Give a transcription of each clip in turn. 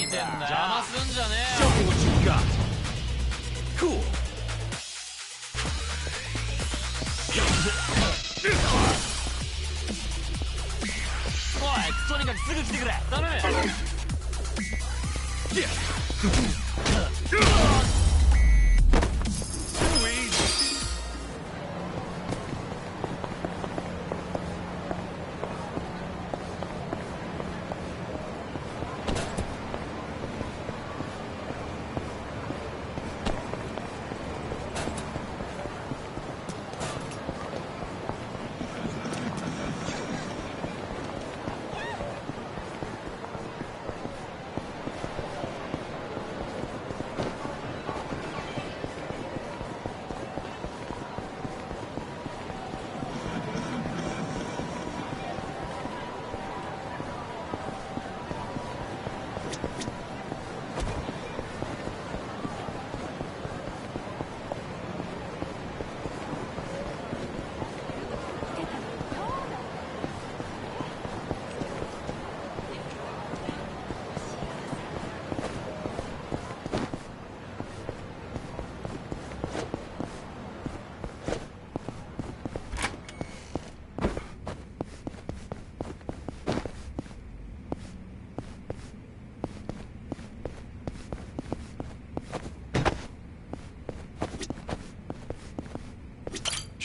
てんだよ。邪魔すんじゃねえ Show よ。 me what you got. Cool. おい、とにかくすぐ来てくれ。頼む。Yeah.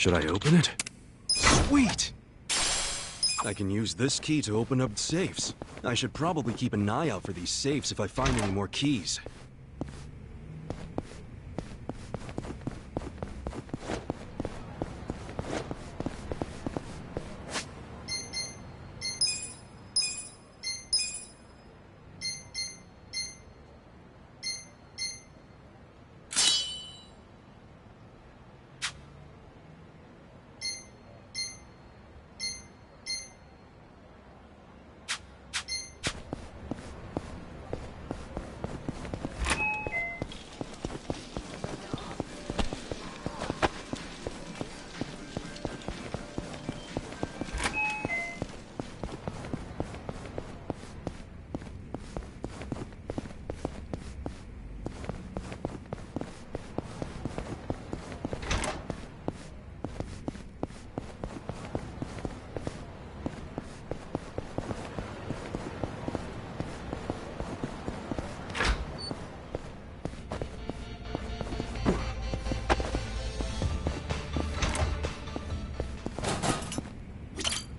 Should I open it? Sweet! I can use this key to open up safes. I should probably keep an eye out for these safes if I find any more keys.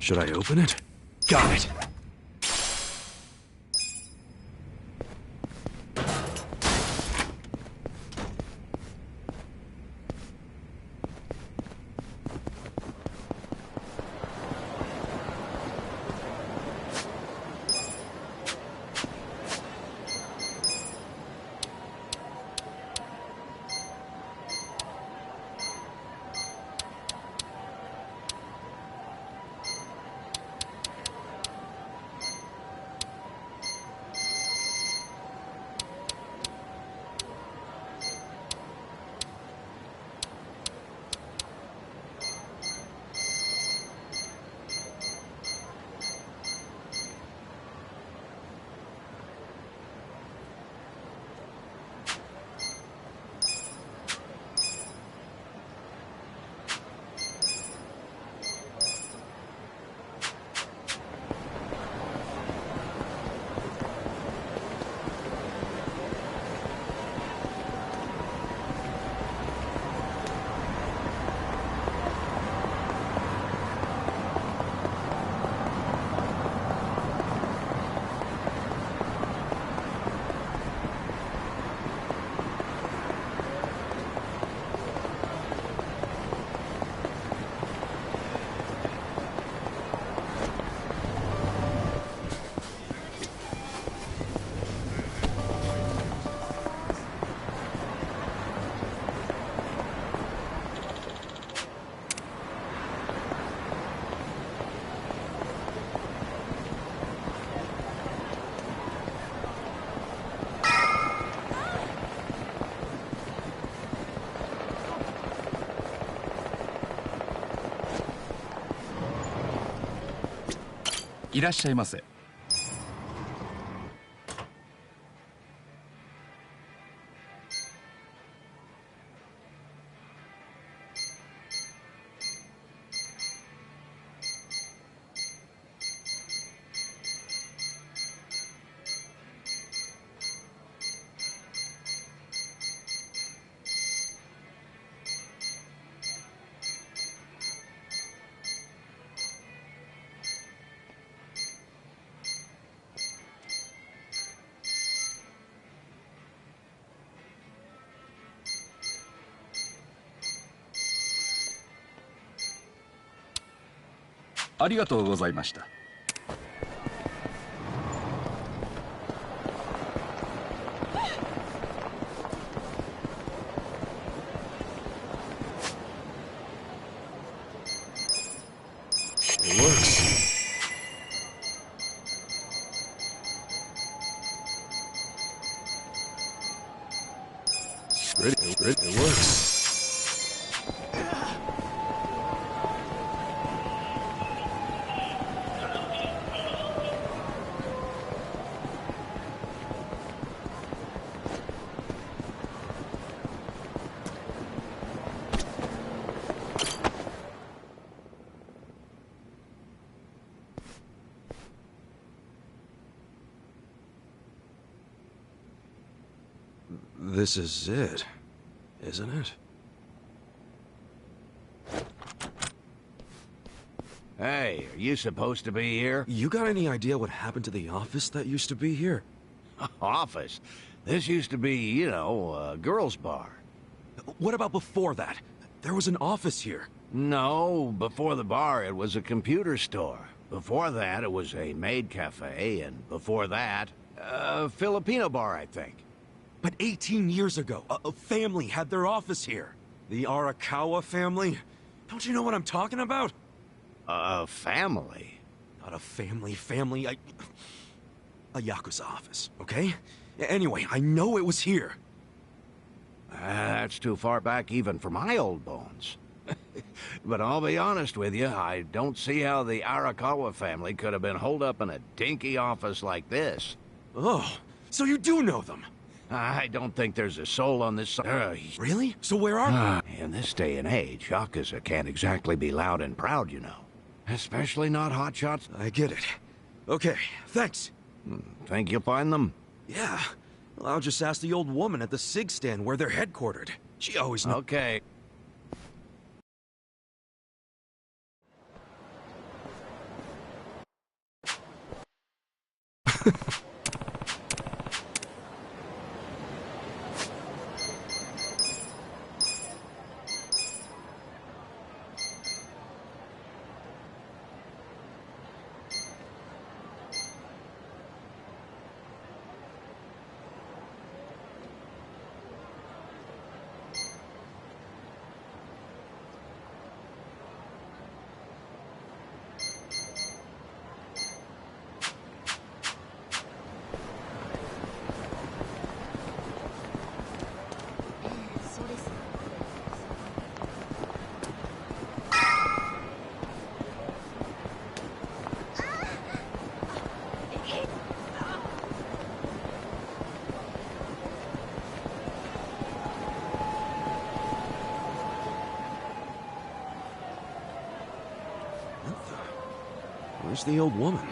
Should I open it? Got it! ありがとうございました。It works. It works. This is it, isn't it? Hey, are you supposed to be here? You got any idea what happened to the office that used to be here? Office? This used to be, you know, a girls' bar. What about before that? There was an office here. No, before the bar it was a computer store. Before that it was a maid cafe, and before that, a Filipino bar, I think. But 18 years ago, a family had their office here. The Arakawa family? Don't you know what I'm talking about? A family? Not a family, a Yakuza office, okay? Anyway, I know it was here. That's too far back even for my old bones. But I'll be honest with you, I don't see how the Arakawa family could have been holed up in a dinky office like this. Oh, so you do know them? I don't think there's a soul on this side. Really? So where are they? In this day and age, Yakuza can't exactly be loud and proud, you know. Especially not hotshots. I get it. Okay, thanks. Think you'll find them? Yeah. Well, I'll just ask the old woman at the SIG stand where they're headquartered. She always knows. Okay. Where's the old woman?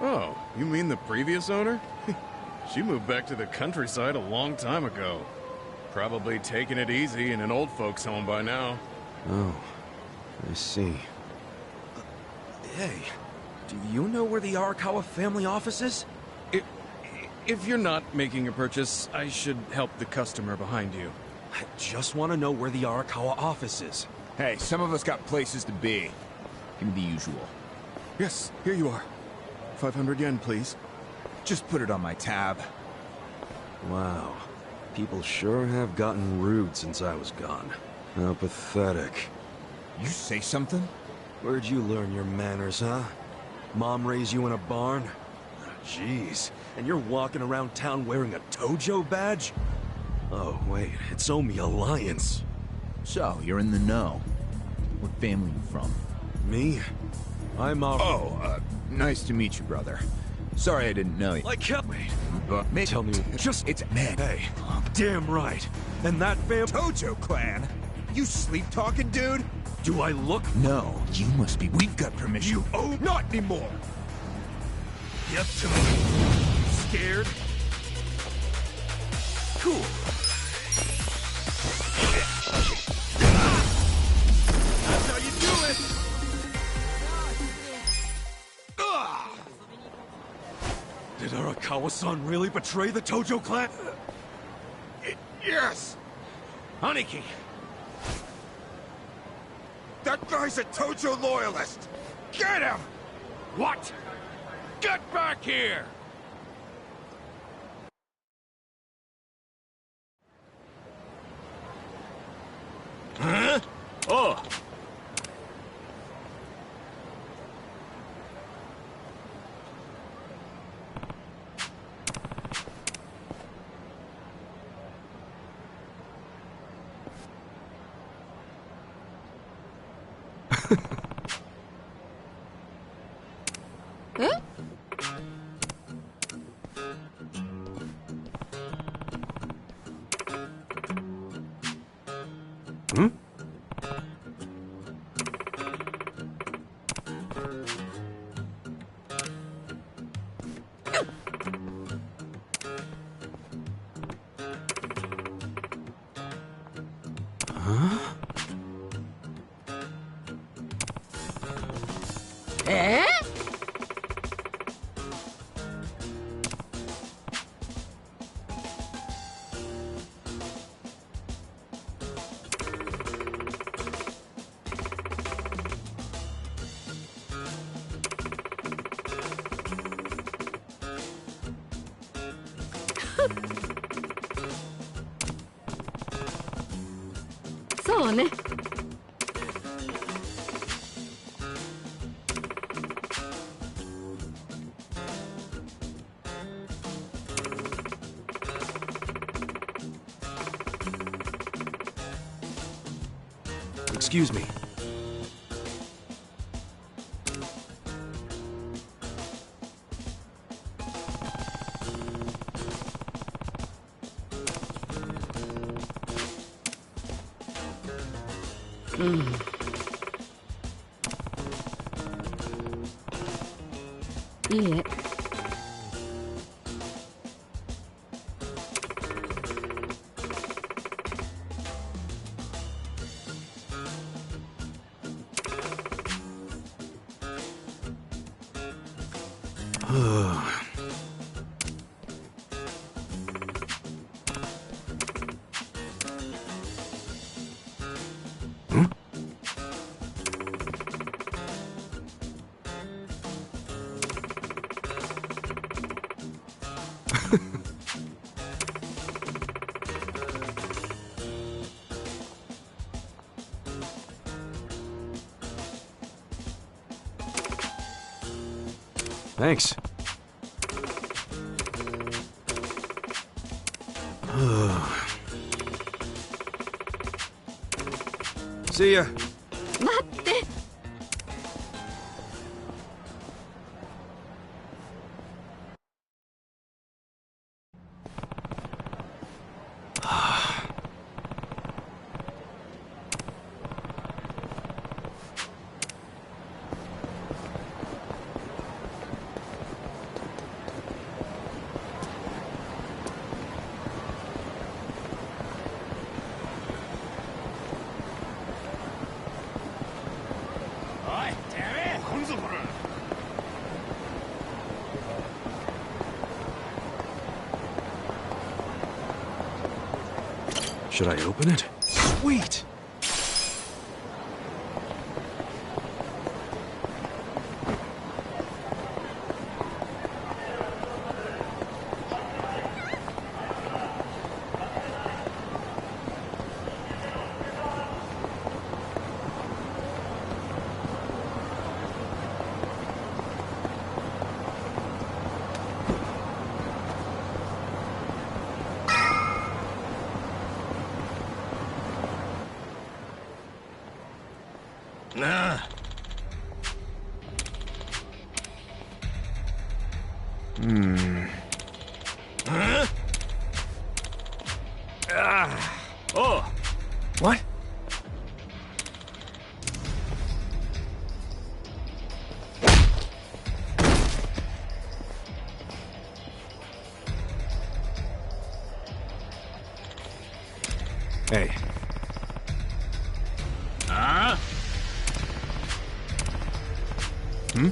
Oh, you mean the previous owner? She moved back to the countryside a long time ago. Probably taking it easy in an old folks' home by now. Oh, I see. Hey, do you know where the Arakawa family office is? If you're not making a purchase, I should help the customer behind you. I just want to know where the Arakawa office is. Hey, some of us got places to be. Give me the usual. Yes, here you are. 500 yen, please. Just put it on my tab. Wow. People sure have gotten rude since I was gone. How pathetic. You say something? Where'd you learn your manners, huh? Mom raised you in a barn? Jeez. And you're walking around town wearing a Tojo badge? Oh, wait. It's Omi Alliance. So, you're in the know. What family you from? Me? I'm Nice to meet you, brother. Sorry I didn't know you. Like hell. Wait. But Tell me. Just. It's men. Hey. Damn right. And that Tojo clan? You sleep-talking, dude? Do I look? No, you must be. We've got permission. You owe. Not anymore! Get to me. Scared? Cool. That's how you do it! Did Arakawa-san really betray the Tojo clan? Yes! Aniki! That guy's a Tojo loyalist! Get him! What? Get back here! Huh? Oh! Hmm? Huh? そうね。Excuse me.いいえ。Thanks. See ya. 待って。Should I open it? Sweet! Nah. Huh? Oh. What? Hey. Huh? Hmm?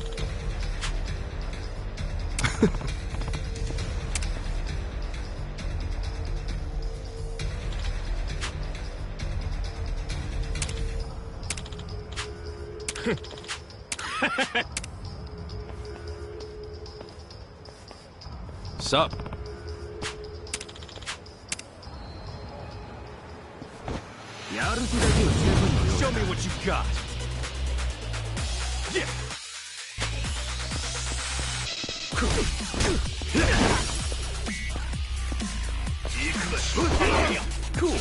Sup? Show me what you got. Yeah. Cool.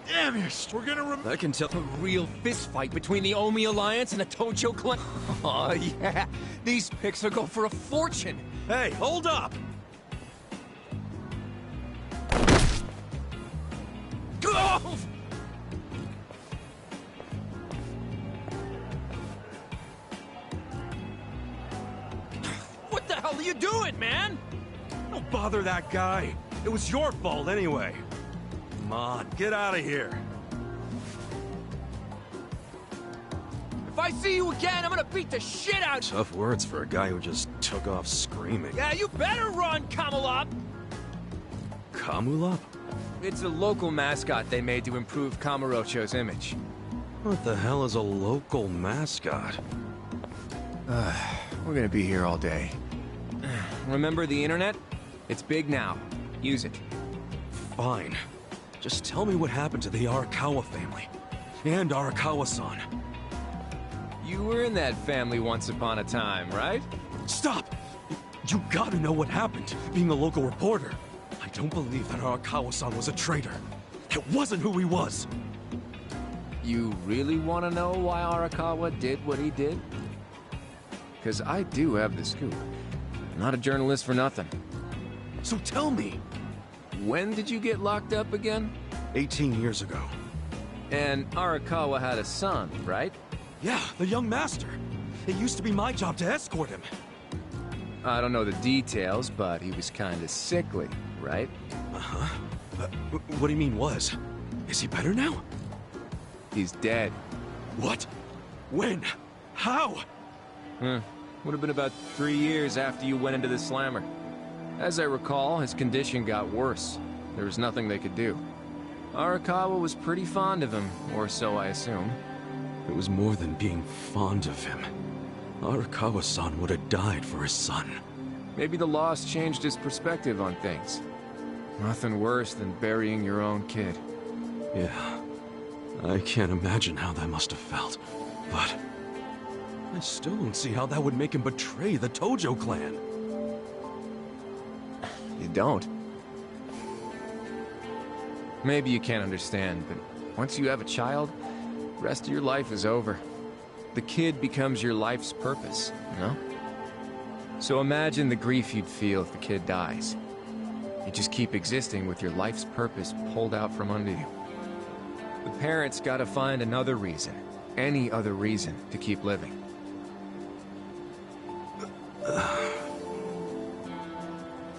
Damn, we're gonna I can tell. A real fist fight between the Omi Alliance and the Tojo clan. Oh, yeah. These pics will go for a fortune. Hey, hold up! Oh! What the hell are you doing, man? Don't bother that guy. It was your fault anyway. Come on, get out of here. If I see you again, I'm gonna beat the shit out. Tough words for a guy who just took off screaming. Yeah, you better run, Kamalop. Kamulop? It's a local mascot they made to improve Kamurocho's image. What the hell is a local mascot? We're gonna be here all day. Remember the internet? It's big now. Use it. Fine. Just tell me what happened to the Arakawa family. And Arakawa-san. You were in that family once upon a time, right? Stop! You gotta know what happened, being a local reporter. I don't believe that Arakawa-san was a traitor. It wasn't who he was. You really want to know why Arakawa did what he did? Because I do have the scoop. I'm not a journalist for nothing. So tell me. When did you get locked up again? 18 years ago. And Arakawa had a son, right? Yeah, the young master. It used to be my job to escort him. I don't know the details, but he was kinda sickly, right? Uh-huh. What do you mean was? Is he better now? He's dead. What? When? How? Would have been about 3 years after you went into the slammer. As I recall, his condition got worse. There was nothing they could do. Arakawa was pretty fond of him, or so I assume. It was more than being fond of him. Arakawa-san would have died for his son. Maybe the loss changed his perspective on things. Nothing worse than burying your own kid. Yeah. I can't imagine how that must have felt. But I still don't see how that would make him betray the Tojo clan. You don't. Maybe you can't understand, but once you have a child, the rest of your life is over. The kid becomes your life's purpose, you know? So imagine the grief you'd feel if the kid dies. You just keep existing with your life's purpose pulled out from under you. The parents gotta find another reason, any other reason, to keep living.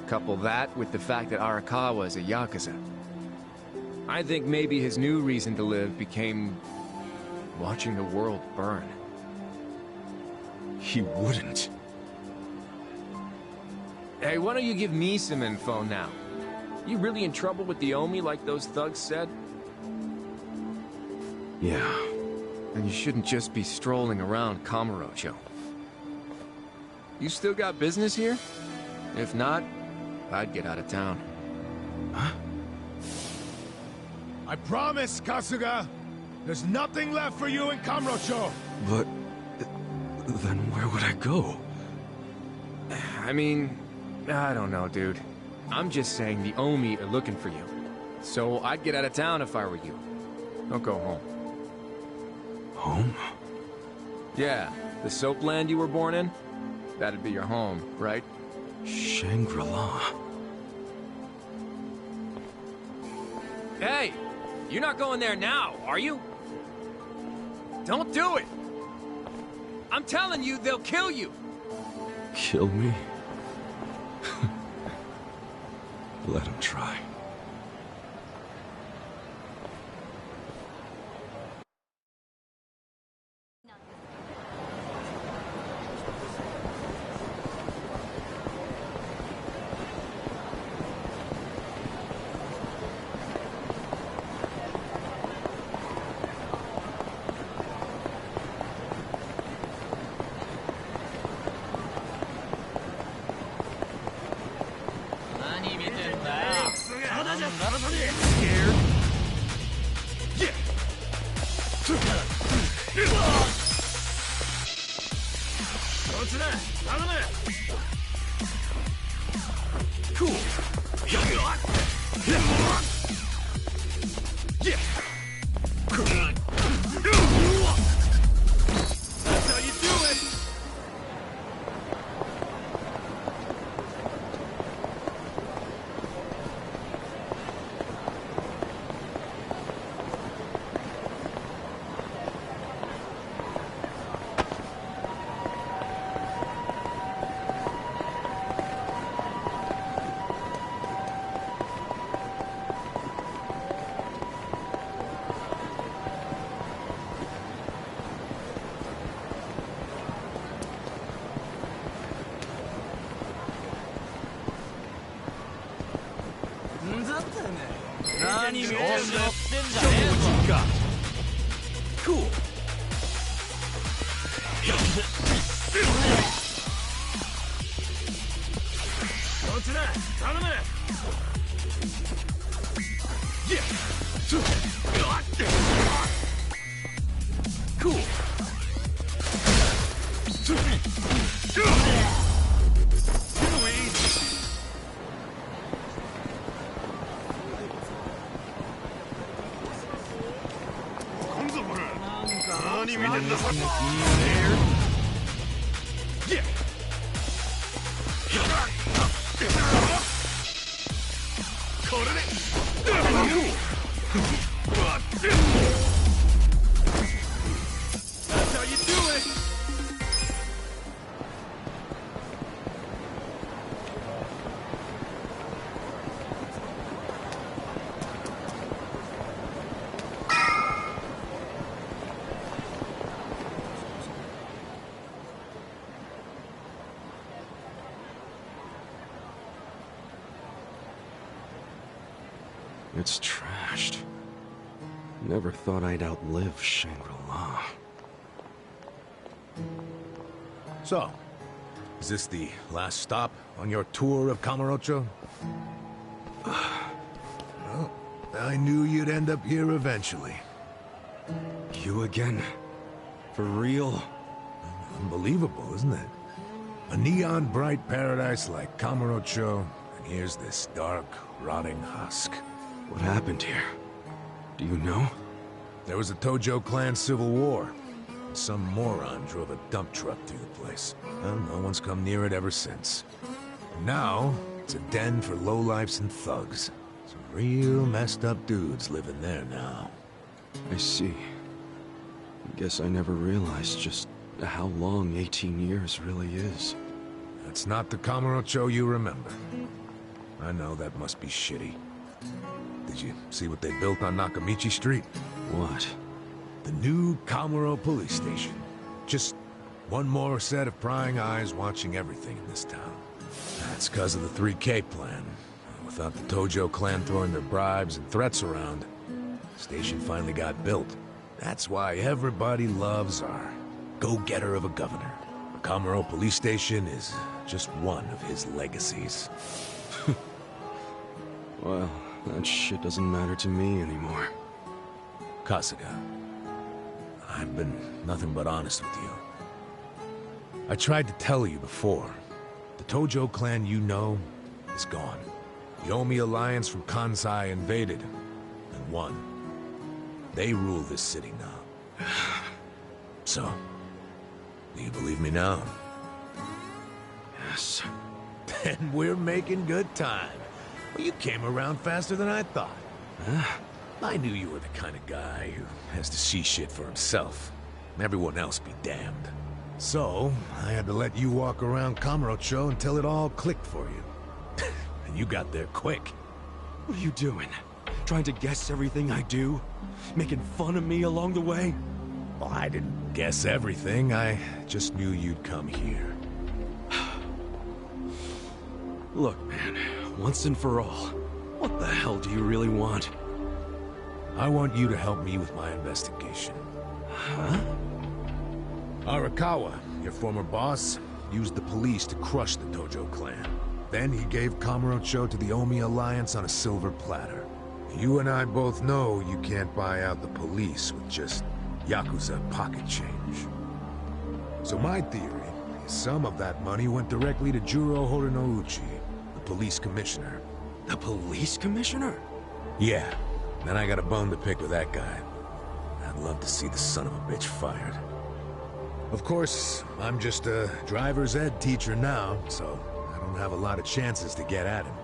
Couple that with the fact that Arakawa is a Yakuza. I think maybe his new reason to live became watching the world burn. He wouldn't. Hey, why don't you give me some info now? You really in trouble with the Omi like those thugs said? Yeah. And you shouldn't just be strolling around Kamurocho. You still got business here? If not, I'd get out of town. Huh? I promise, Kasuga! There's nothing left for you in Kamurocho! But then where would I go? I mean, I don't know, dude. I'm just saying the Omi are looking for you. So I'd get out of town if I were you. Don't go home. Home? Yeah, the soap land you were born in? That'd be your home, right? Shangri-La. Hey! You're not going there now, are you? Don't do it! I'm telling you, they'll kill you! Kill me? Let him try. Scared? Yeah! Cool. Yeah. That's how you do it. Cool. Yeah. Cool. Yeah. That's how you do it. It's trashed. Never thought I'd outlive Shangri-La. So, is this the last stop on your tour of Kamurocho? Well, I knew you'd end up here eventually. You again? For real? Unbelievable, isn't it? A neon-bright paradise like Kamurocho, and here's this dark, rotting husk. What happened here? Do you know? There was a Tojo clan civil war. Some moron drove a dump truck through the place. Well, no one's come near it ever since. And now, it's a den for lowlifes and thugs. Some real messed up dudes living there now. I see. Guess I never realized just how long 18 years really is. That's not the Kamurocho you remember. I know that must be shitty. Did you see what they built on Nakamichi Street? What? The new Kamuro police station. Just one more set of prying eyes watching everything in this town. That's because of the 3K plan. Without the Tojo clan throwing their bribes and threats around, the station finally got built. That's why everybody loves our go-getter of a governor. The Kamuro police station is just one of his legacies. Well, that shit doesn't matter to me anymore. Kasuga, I've been nothing but honest with you. I tried to tell you before. The Tojo clan you know is gone. The Omi alliance from Kansai invaded and won. They rule this city now. So, do you believe me now? Yes. Then we're making good time. Well, you came around faster than I thought. Huh? I knew you were the kind of guy who has to see shit for himself. Everyone else be damned. So, I had to let you walk around Kamurocho until it all clicked for you. And you got there quick. What are you doing? Trying to guess everything I do? Making fun of me along the way? Well, I didn't guess everything. I just knew you'd come here. Look, man, once and for all, what the hell do you really want? I want you to help me with my investigation. Huh? Arakawa, your former boss, used the police to crush the Tojo clan. Then he gave Kamurocho to the Omi alliance on a silver platter. You and I both know you can't buy out the police with just Yakuza pocket change. So my theory is some of that money went directly to Juro Horinouchi, the police commissioner. The police commissioner? Yeah, then I got a bone to pick with that guy. I'd love to see the son of a bitch fired. Of course, I'm just a driver's ed teacher now, so I don't have a lot of chances to get at him.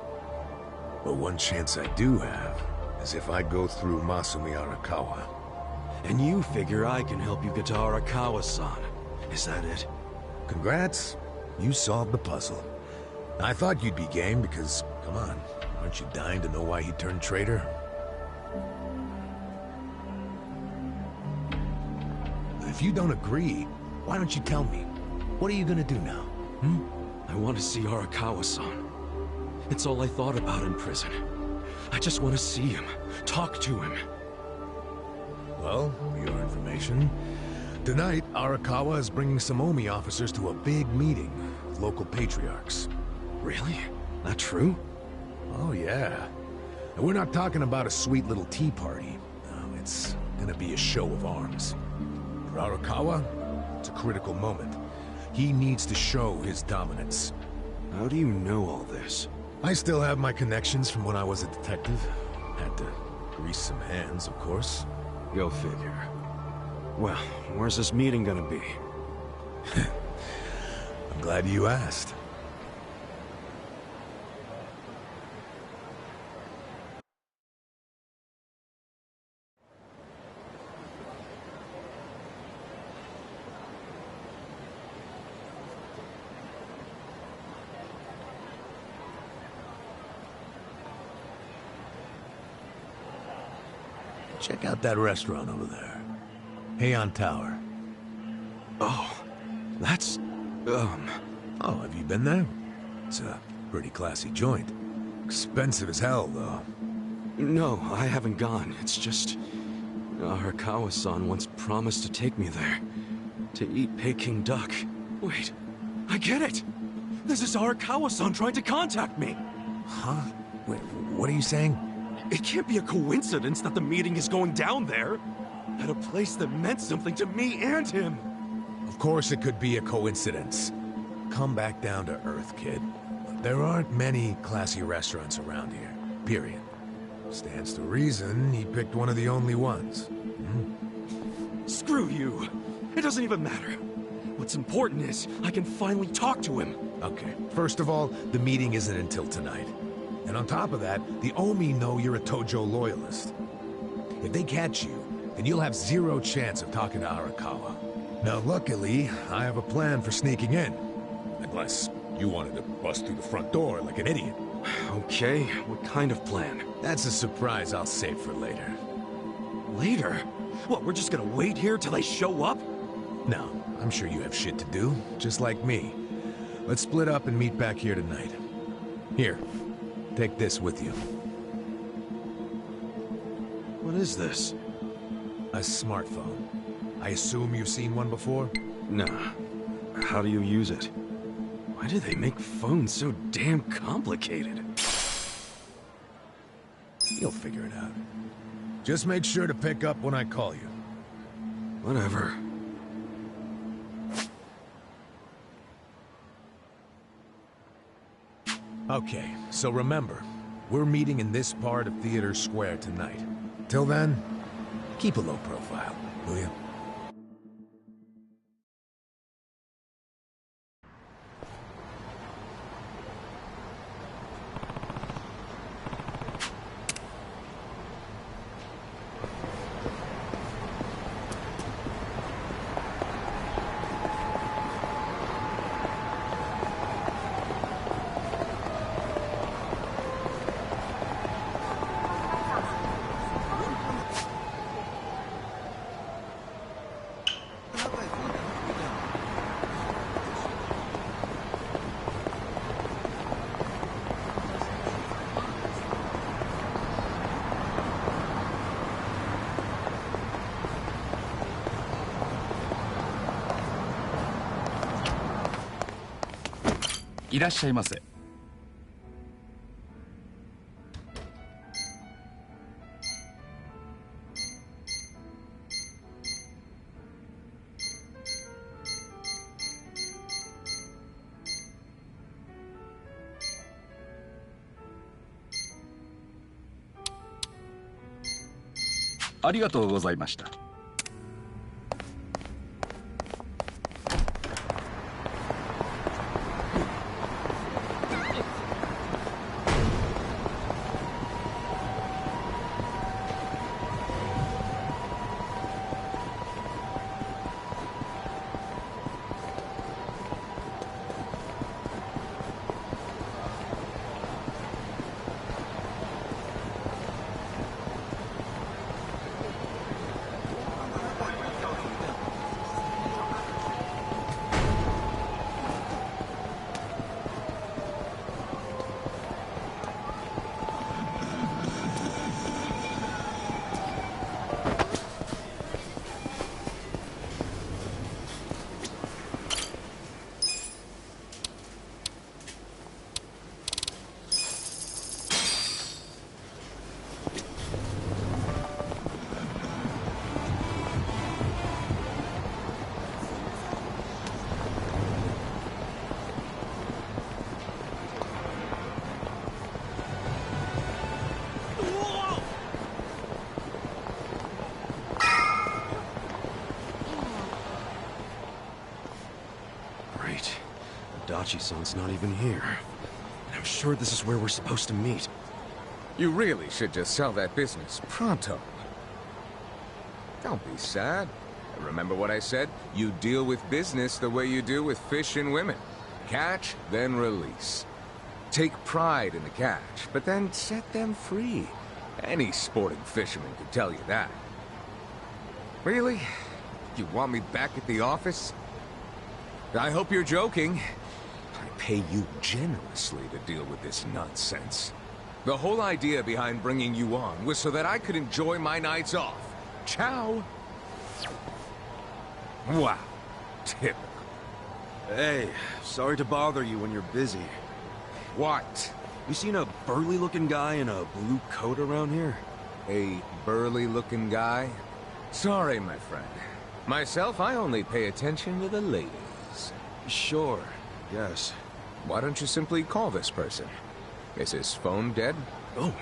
But one chance I do have is if I go through Masumi Arakawa. And you figure I can help you get to Arakawa-san. Is that it? Congrats, you solved the puzzle. I thought you'd be game because, come on, aren't you dying to know why he turned traitor? If you don't agree, why don't you tell me? What are you gonna do now? I want to see Arakawa-san. It's all I thought about in prison. I just want to see him, talk to him. Well, for your information, tonight Arakawa is bringing some Omi officers to a big meeting with local patriarchs. Really? That true? Oh yeah. And we're not talking about a sweet little tea party. No, it's gonna be a show of arms. For Arakawa, it's a critical moment. He needs to show his dominance. How do you know all this? I still have my connections from when I was a detective. Had to grease some hands, of course. Go figure. Well, where's this meeting gonna be? I'm glad you asked. Check out that restaurant over there. Heian Tower. Oh, that's... Oh, have you been there? It's a pretty classy joint. Expensive as hell, though. No, I haven't gone. It's just... Arakawa-san once promised to take me there. To eat Peking duck. Wait, I get it! This is Arakawa-san trying to contact me! Huh? Wait, what are you saying? It can't be a coincidence that the meeting is going down there. At a place that meant something to me and him. Of course it could be a coincidence. Come back down to earth, kid. There aren't many classy restaurants around here, period. Stands to reason he picked one of the only ones. Screw you. It doesn't even matter. What's important is I can finally talk to him. Okay, first of all, the meeting isn't until tonight. And on top of that, the Omi know you're a Tojo loyalist. If they catch you, then you'll have zero chance of talking to Arakawa. Now luckily, I have a plan for sneaking in. Unless you wanted to bust through the front door like an idiot. Okay, what kind of plan? That's a surprise I'll save for later. Later? What, we're just gonna wait here till they show up? No, I'm sure you have shit to do, just like me. Let's split up and meet back here tonight. Here, take this with you. What is this? A smartphone. I assume you've seen one before? Nah. How do you use it? Why do they make phones so damn complicated? You'll figure it out. Just make sure to pick up when I call you. Whatever. Okay, so remember, we're meeting in this part of Theater Square tonight. Till then, keep a low profile, will you? ありがとうございました。Adachi-san's not even here. And I'm sure this is where we're supposed to meet. You really should just sell that business pronto. Don't be sad. Remember what I said? You deal with business the way you do with fish and women. Catch, then release. Take pride in the catch, but then set them free. Any sporting fisherman could tell you that. Really? You want me back at the office? I hope you're joking. I pay you generously to deal with this nonsense. The whole idea behind bringing you on was so that I could enjoy my nights off. Ciao. Wow. Typical. Hey, sorry to bother you when you're busy. What? You seen a burly-looking guy in a blue coat around here? A burly-looking guy? Sorry, my friend. Myself, I only pay attention to the ladies. Sure, yes. Why don't you simply call this person? Is his phone dead? Oh,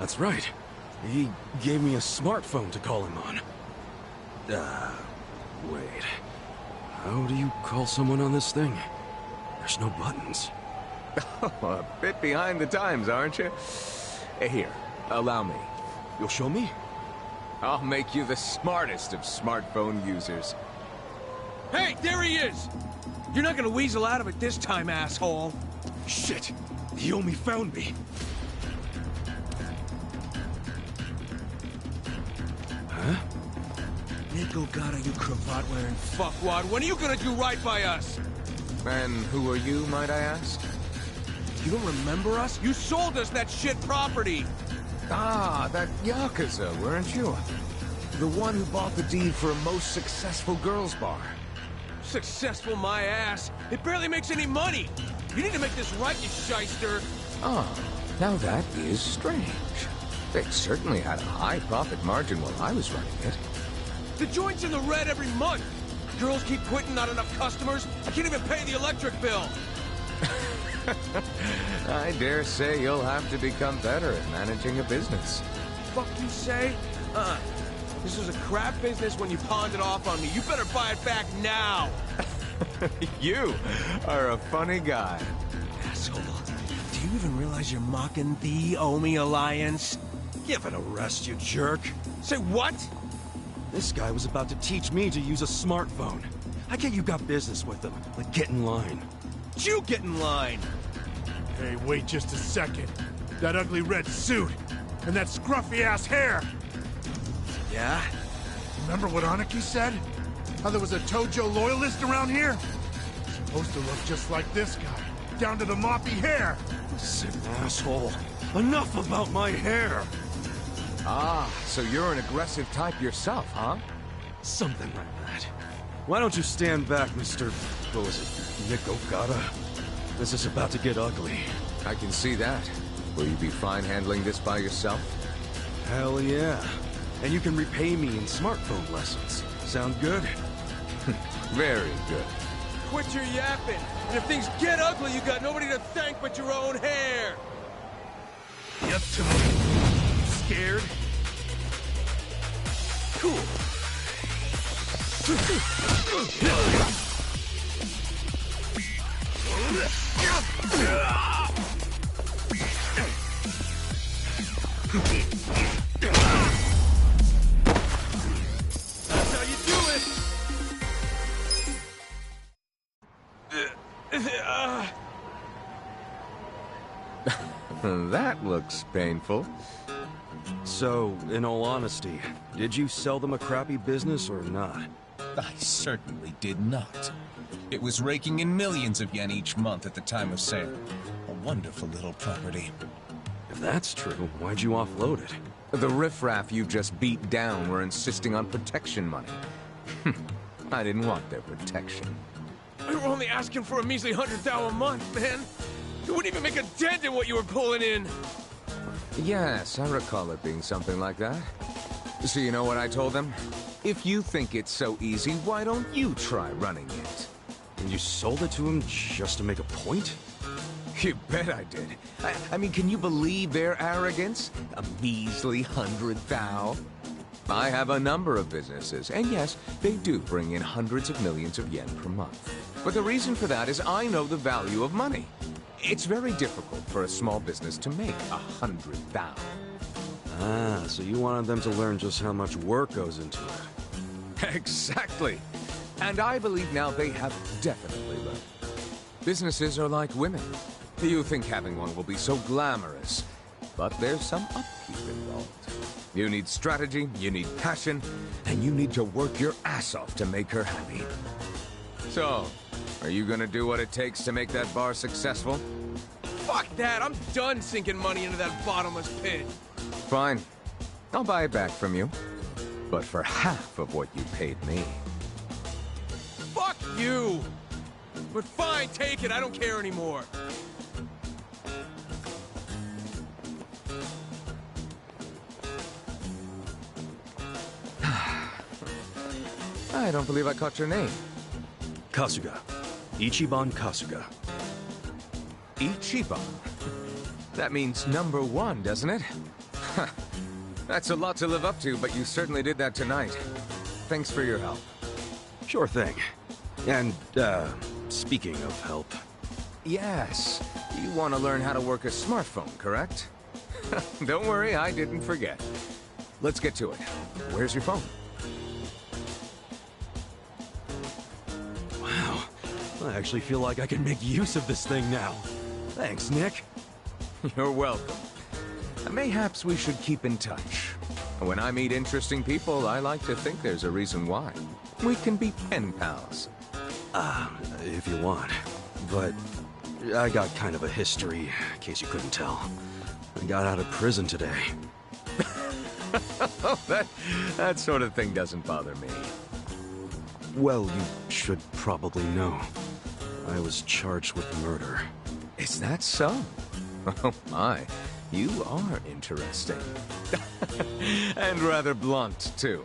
that's right. He gave me a smartphone to call him on. Wait. How do you call someone on this thing? There's no buttons. Oh, a bit behind the times, aren't you? Here, allow me. You'll show me? I'll make you the smartest of smartphone users. Hey, there he is! You're not gonna weasel out of it this time, asshole! Shit! Yomi found me! Huh? Nico Gata, you cravat-wearing fuckwad, when are you gonna do right by us? And who are you, might I ask? You don't remember us? You sold us that shit property! Ah, that Yakuza, weren't you? The one who bought the deed for a most successful girls' bar. Successful my ass! It barely makes any money! You need to make this right, you shyster! Oh, now that is strange. They certainly had a high profit margin while I was running it. The joint's in the red every month! Girls keep quitting, not enough customers. I can't even pay the electric bill! I dare say you'll have to become better at managing a business. Fuck you say? This was a crap business when you pawned it off on me. You better buy it back now! You are a funny guy. Asshole. Do you even realize you're mocking the Omi Alliance? Give it a rest, you jerk. Say what? This guy was about to teach me to use a smartphone. How can't you got business with him? Like, get in line. You get in line! Hey, wait just a second. That ugly red suit, and that scruffy-ass hair! Yeah? Remember what Aniki said? How there was a Tojo loyalist around here? Supposed to look just like this guy, down to the moppy hair! Sick asshole. Enough about my hair! Ah, so you're an aggressive type yourself, huh? Something like that. Why don't you stand back, Mr. What was it? Nick Ogata? This is about to get ugly. I can see that. Will you be fine handling this by yourself? Hell yeah. And you can repay me in smartphone lessons. Sound good? Very good. Quit your yapping! And if things get ugly, you got nobody to thank but your own hair! Yep, to me. Scared? Cool. That's how you do it. That looks painful. So, in all honesty, did you sell them a crappy business or not? I certainly did not. It was raking in millions of yen each month at the time of sale. A wonderful little property. If that's true, why'd you offload it? The riffraff you just beat down were insisting on protection money. I didn't want their protection. We were only asking for a measly 100,000 a month, man. It wouldn't even make a dent in what you were pulling in. Yes, I recall it being something like that. So you know what I told them? If you think it's so easy, why don't you try running it? And you sold it to him just to make a point? You bet I did. I mean, can you believe their arrogance? A measly 100,000? I have a number of businesses, and yes, they do bring in hundreds of millions of yen per month. But the reason for that is I know the value of money. It's very difficult for a small business to make 100,000. Ah, so you wanted them to learn just how much work goes into it. Exactly. And I believe now they have definitely learned. Businesses are like women. You think having one will be so glamorous, but there's some upkeep involved. You need strategy, you need passion, and you need to work your ass off to make her happy. So, are you gonna do what it takes to make that bar successful? Fuck that. I'm done sinking money into that bottomless pit. Fine. I'll buy it back from you. But for half of what you paid me. Fuck you. But fine, take it. I don't care anymore. I don't believe I caught your name. Kasuga. Ichiban Kasuga. Ichiban? That means #1, doesn't it? That's a lot to live up to, but you certainly did that tonight. Thanks for your help. Sure thing. And, speaking of help... Yes, you want to learn how to work a smartphone, correct? Don't worry, I didn't forget. Let's get to it. Where's your phone? Wow, I actually feel like I can make use of this thing now. Thanks, Nick. You're welcome. Mayhaps we should keep in touch. When I meet interesting people, I like to think there's a reason why. We can be pen pals. If you want. But I got kind of a history, in case you couldn't tell. I got out of prison today. that sort of thing doesn't bother me. Well, you should probably know. I was charged with murder. Is that so? Oh my, you are interesting. And rather blunt, too.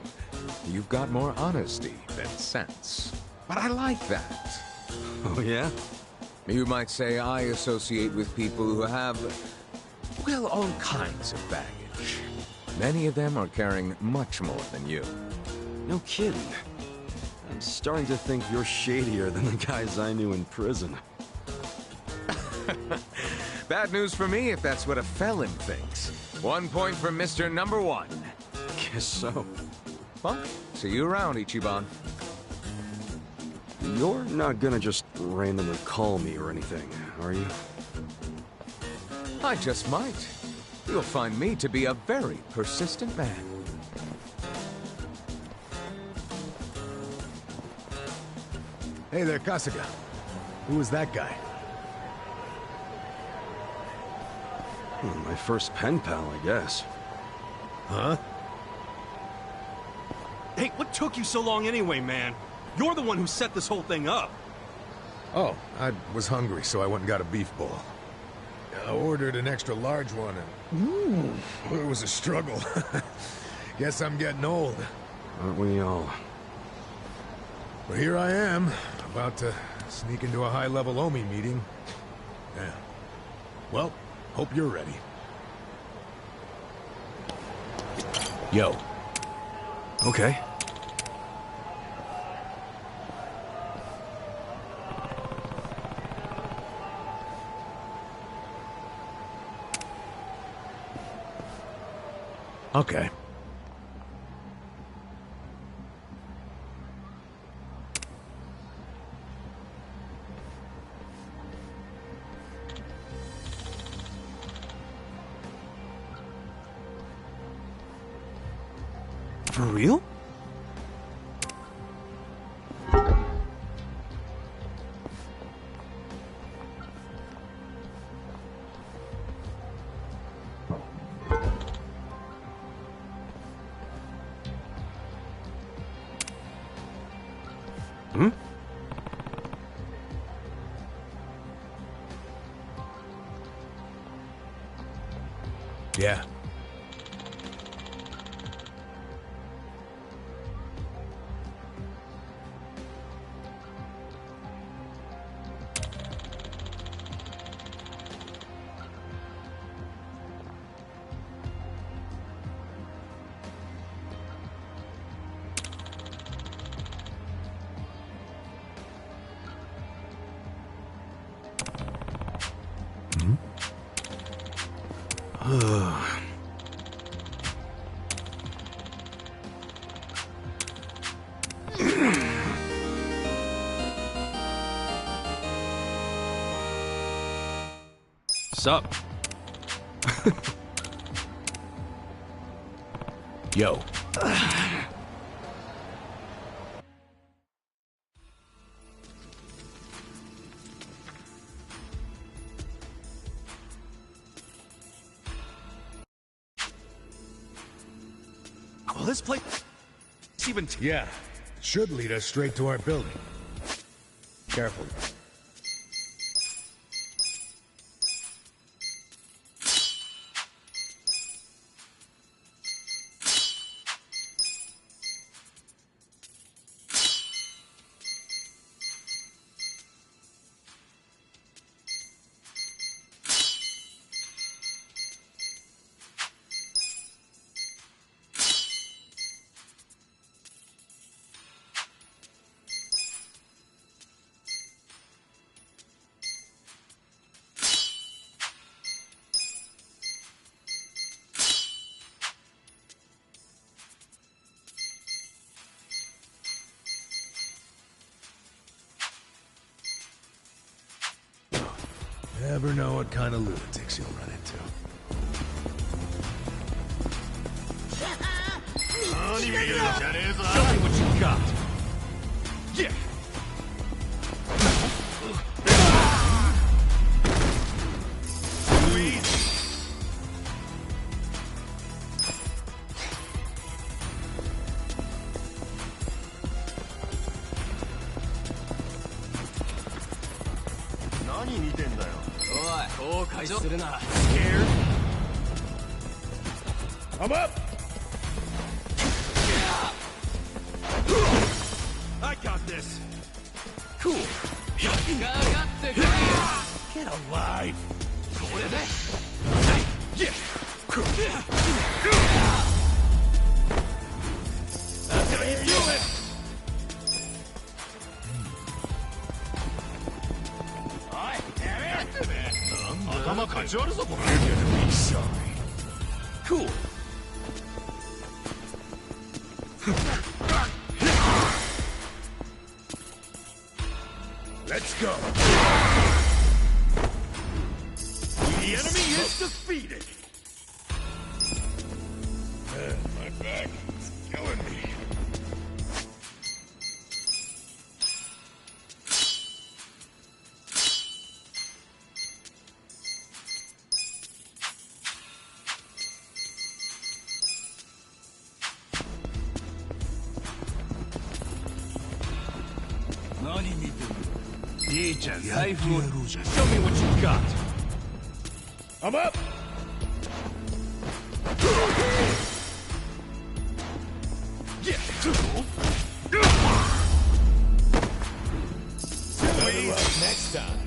You've got more honesty than sense. But I like that. Oh, yeah? You might say I associate with people who have, well, all kinds of baggage. Many of them are carrying much more than you. No kidding. I'm starting to think you're shadier than the guys I knew in prison. Bad news for me if that's what a felon thinks. 1 point for Mr. #1. Guess so. Well, see you around, Ichiban. You're not gonna just randomly call me or anything, are you? I just might. You'll find me to be a very persistent man. Hey there, Kasuga. Who was that guy? My first pen pal, I guess. Huh? Hey, what took you so long anyway, man? You're the one who set this whole thing up. Oh, I was hungry, so I went and got a beef bowl. I ordered an extra large one, and it was a struggle. Guess I'm getting old. Aren't we all? But here I am, about to sneak into a high-level OMI meeting. Yeah. Well, hope you're ready. Yo. Okay. Okay. For real? Hmm? Yeah. Sup? Yo. Well, this place even... Yeah. Should lead us straight to our building. Careful. Never know what kind of lunatics you'll run into. Show me what you got. Yeah. Scared? I'm up! I got this. Cool. Get alive! Yeah. That's how you do it! You're gonna be sorry. Cool. Let's go. The enemy is defeated. My back is killing me. Show me what you got. I'm up! Yeah. Better luck next time.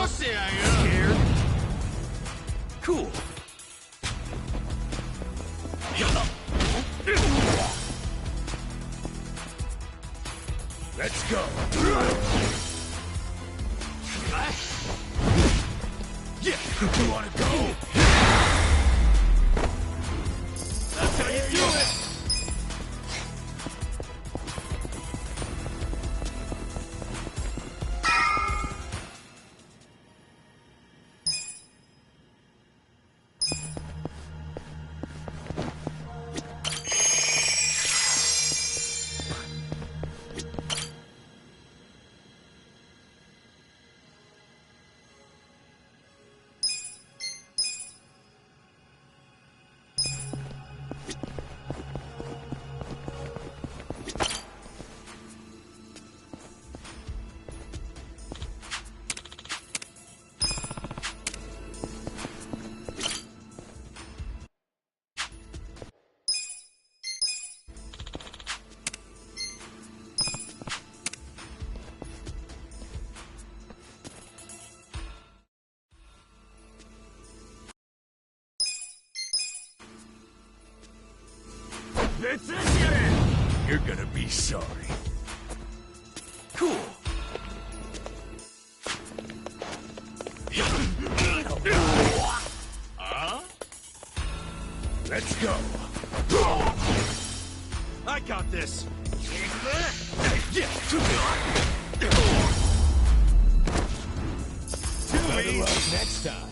Scared? Cool. You wanna go? That's how you do it! You're gonna be sorry. Cool. Let's go. I got this! Better luck next time.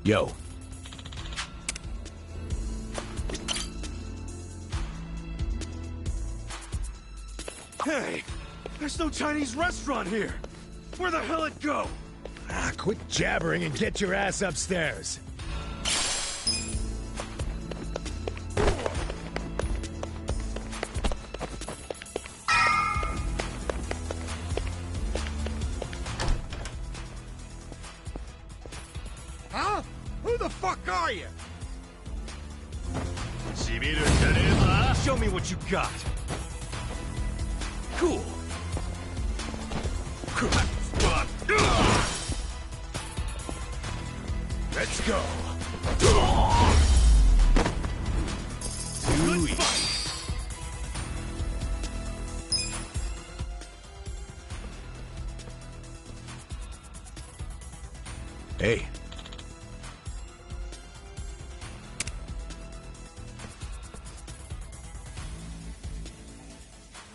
Yo. Hey, there's no Chinese restaurant here. Where the hell it go? Ah, quit jabbering and get your ass upstairs. Huh? Who the fuck are you? Show me what you got. Cool. Let's go. Good fight. Hey.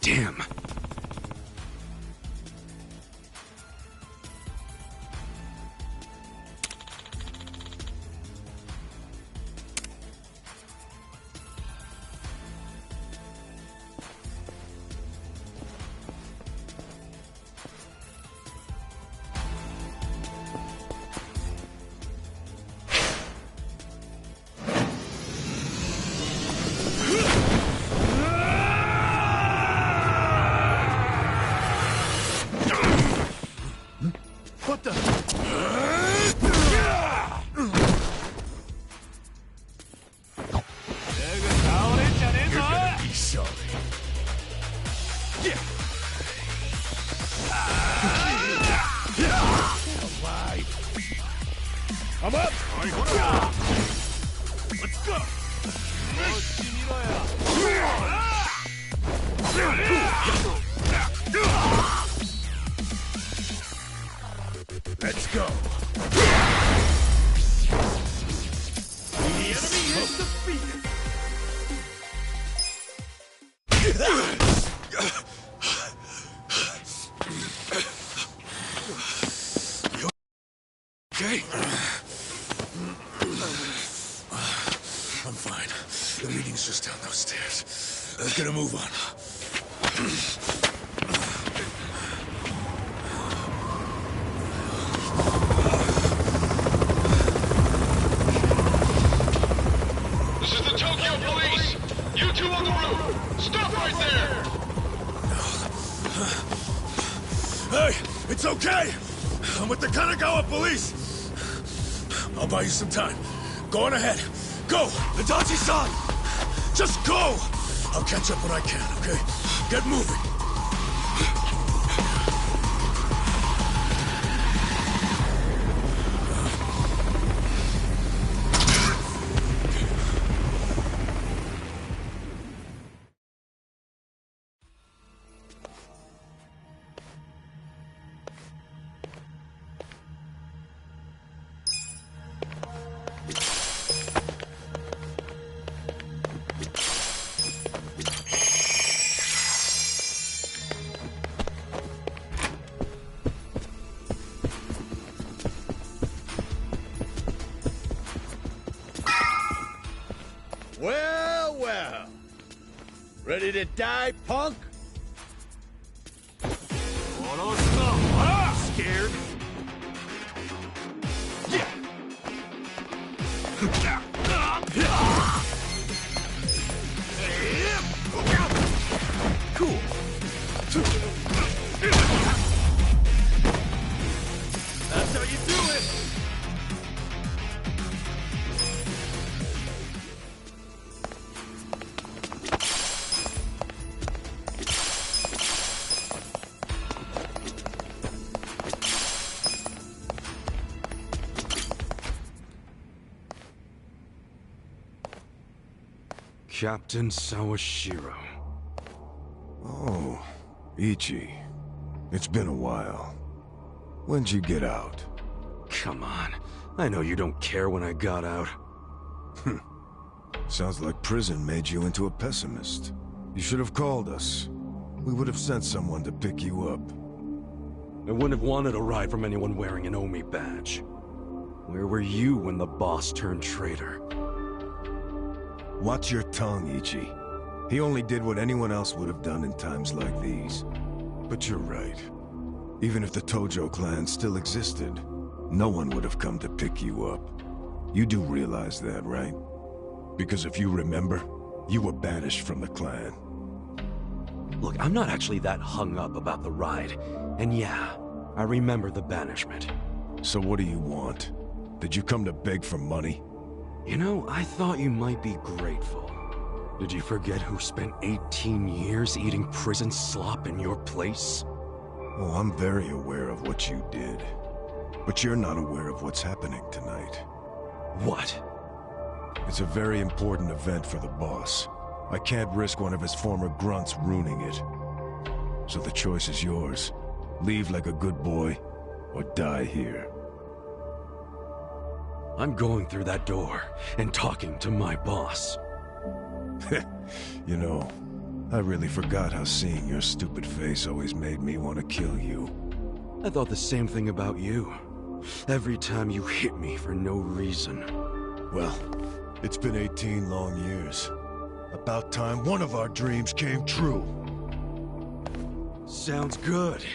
Damn. What the? You're gonna be sorry. I'm up! Let's go! Let's go. The enemy is defeated! Okay? I'm fine. The meeting's just down those stairs. Let's get a move on. This is the Tokyo Police! You two on the roof! Stop right there! Hey, it's okay! I'm with the Kanagawa police! I'll buy you some time. Go on ahead. Go! Itachi-san! Just go! I'll catch up when I can, okay? Get moving. Ready to die, punk? Scared? Cool. That's how you do it! Captain Sawashiro. Oh, Ichi. It's been a while. When'd you get out? Come on. I know you don't care when I got out. Sounds like prison made you into a pessimist. You should have called us. We would have sent someone to pick you up. I wouldn't have wanted a ride from anyone wearing an Omi badge. Where were you when the boss turned traitor? Watch your tongue, Ichi. He only did what anyone else would have done in times like these. But you're right. Even if the Tojo clan still existed, no one would have come to pick you up. You do realize that, right? Because if you remember, you were banished from the clan. Look, I'm not actually that hung up about the ride. And yeah, I remember the banishment. So what do you want? Did you come to beg for money? You know, I thought you might be grateful. Did you forget who spent 18 years eating prison slop in your place? Oh, I'm very aware of what you did. But you're not aware of what's happening tonight. What? It's a very important event for the boss. I can't risk one of his former grunts ruining it. So the choice is yours. Leave like a good boy, or die here. I'm going through that door and talking to my boss. You know, I really forgot how seeing your stupid face always made me want to kill you. I thought the same thing about you. Every time you hit me for no reason. Well, it's been 18 long years. About time one of our dreams came true. Sounds good.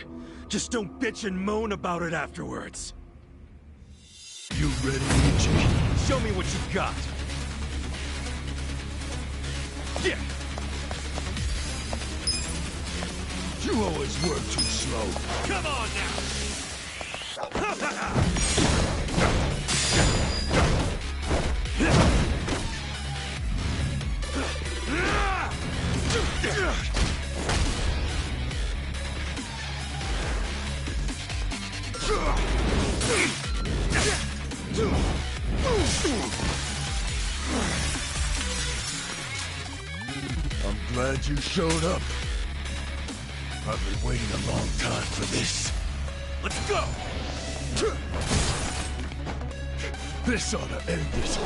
Just don't bitch and moan about it afterwards. You ready, Ichi? Show me what you got. Yeah. You always work too slow. Come on I'm glad you showed up. I've been waiting a long time for this. Let's go! This ought to end it.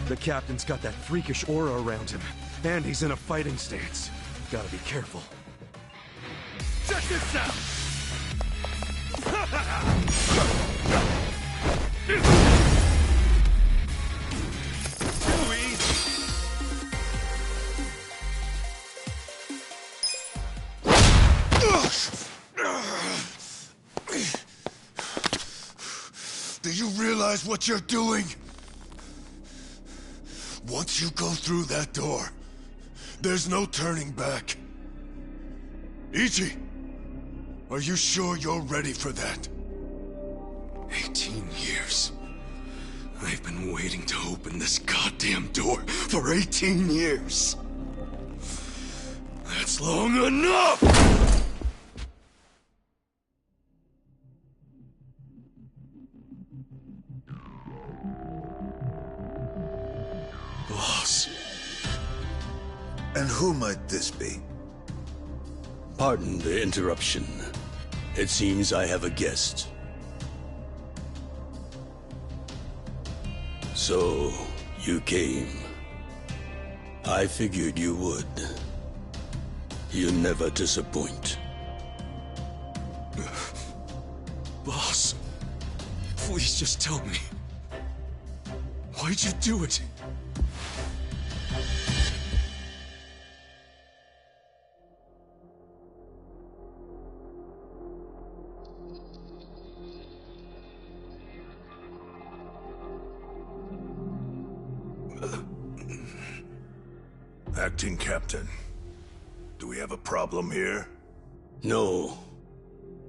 The captain's got that freakish aura around him, and he's in a fighting stance. Gotta be careful. Check this out! Too easy! Do you realize what you're doing? Once you go through that door, there's no turning back. Ichi, are you sure you're ready for that? 18 years. I've been waiting to open this goddamn door for 18 years. That's long enough! Boss. And who might this be? Pardon the interruption. It seems I have a guest. So, you came. I figured you would. You never disappoint. Boss, please just tell me. Why'd you do it? Acting Captain. Do we have a problem here? No.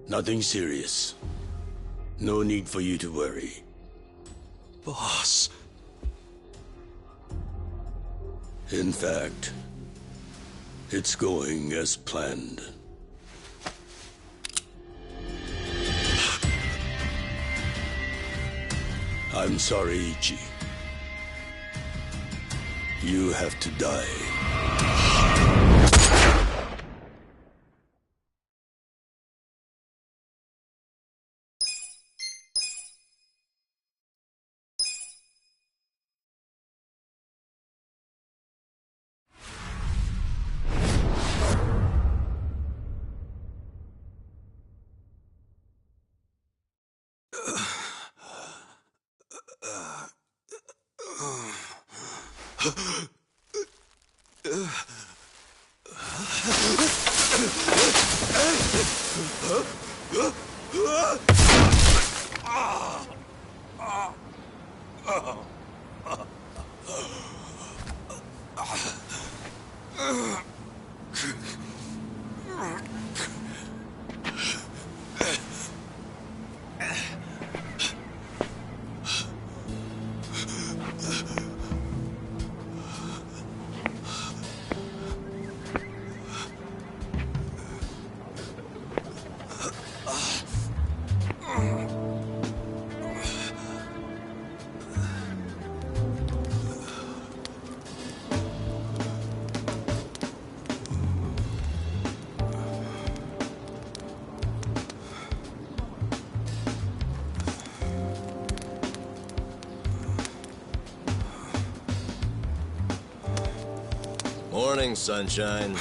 Nothing serious. No need for you to worry. Boss. In fact, it's going as planned. I'm sorry, Ichi. You have to die. Morning, sunshine.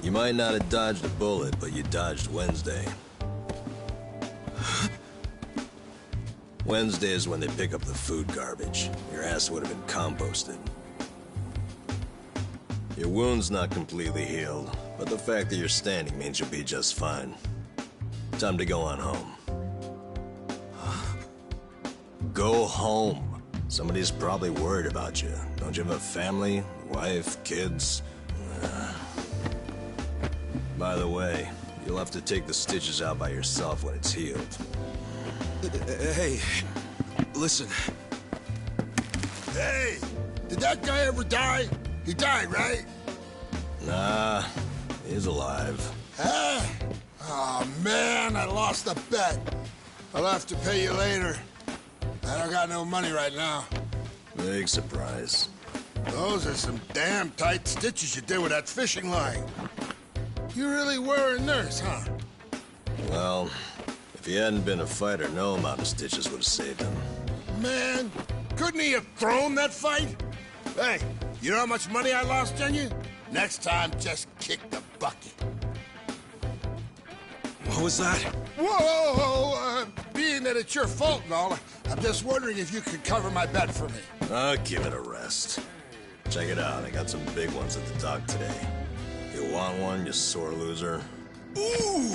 You might not have dodged a bullet, but you dodged Wednesday. Wednesday is when they pick up the food garbage. Your ass would have been composted. Your wound's not completely healed, but the fact that you're standing means you'll be just fine. Time to go on home. Go home. Somebody's probably worried about you. Don't you have a family? Wife? Kids? By the way, you'll have to take the stitches out by yourself when it's healed. Hey, listen. Hey, did that guy ever die? He died, right? Nah, he's alive. Huh? Oh, man, I lost a bet. I'll have to pay you later. I don't got no money right now. Big surprise. Those are some damn tight stitches you did with that fishing line. You really were a nurse, huh? Well, if he hadn't been a fighter, no amount of stitches would have saved him. Man, couldn't he have thrown that fight? Hey, you know how much money I lost on you? Next time, just kick the bucket. What was that? Whoa! Being that it's your fault and all, I'm just wondering if you could cover my bet for me. I'll give it a rest. Check it out, I got some big ones at the dock today. You want one, you sore loser? Ooh!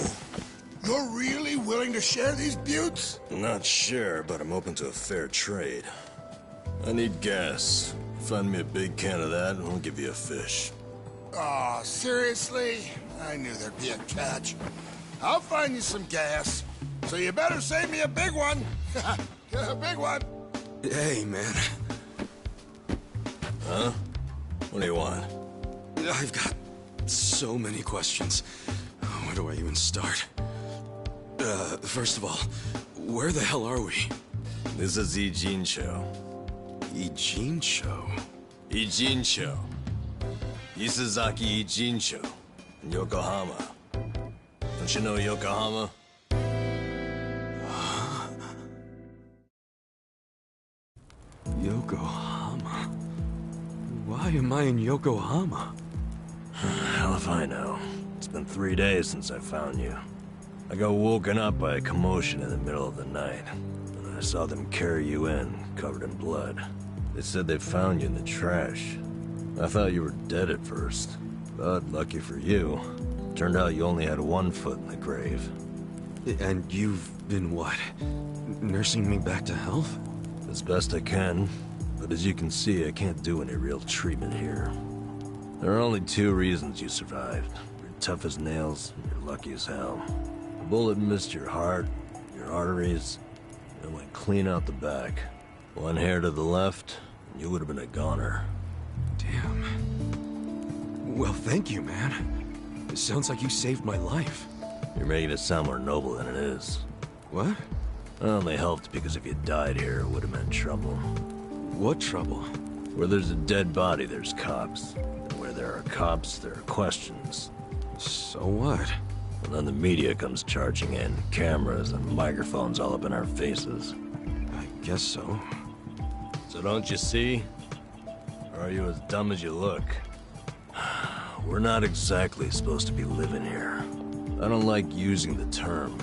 You're really willing to share these buttes? Not sure, but I'm open to a fair trade. I need gas. Find me a big can of that, and I'll give you a fish. Aw, seriously? I knew there'd be a catch. I'll find you some gas, so you better save me a big one. A big one. Hey, man. Huh? What do you want? I've got so many questions. Where do I even start? First of all, where the hell are we? This is Ijincho. Ijincho? Ijincho. Isazaki Ijincho. In Yokohama. Don't you know Yokohama? Yokohama? Why am I in Yokohama? Hell if I know. It's been 3 days since I found you. I got woken up by a commotion in the middle of the night. And I saw them carry you in, covered in blood. They said they found you in the trash. I thought you were dead at first. But lucky for you, turned out you only had 1 foot in the grave. And you've been what? Nursing me back to health? As best I can, but as you can see, I can't do any real treatment here. There are only two reasons you survived. You're tough as nails, and you're lucky as hell. The bullet missed your heart, your arteries, and went clean out the back. One hair to the left, and you would have been a goner. Damn. Well, thank you, man. It sounds like you saved my life. You're making it sound more noble than it is. What? I only helped because if you died here, it would have meant trouble. What trouble? Where there's a dead body, there's cops. And where there are cops, there are questions. So what? And then the media comes charging in, cameras and microphones all up in our faces. I guess so. So don't you see? Or are you as dumb as you look? We're not exactly supposed to be living here. I don't like using the term,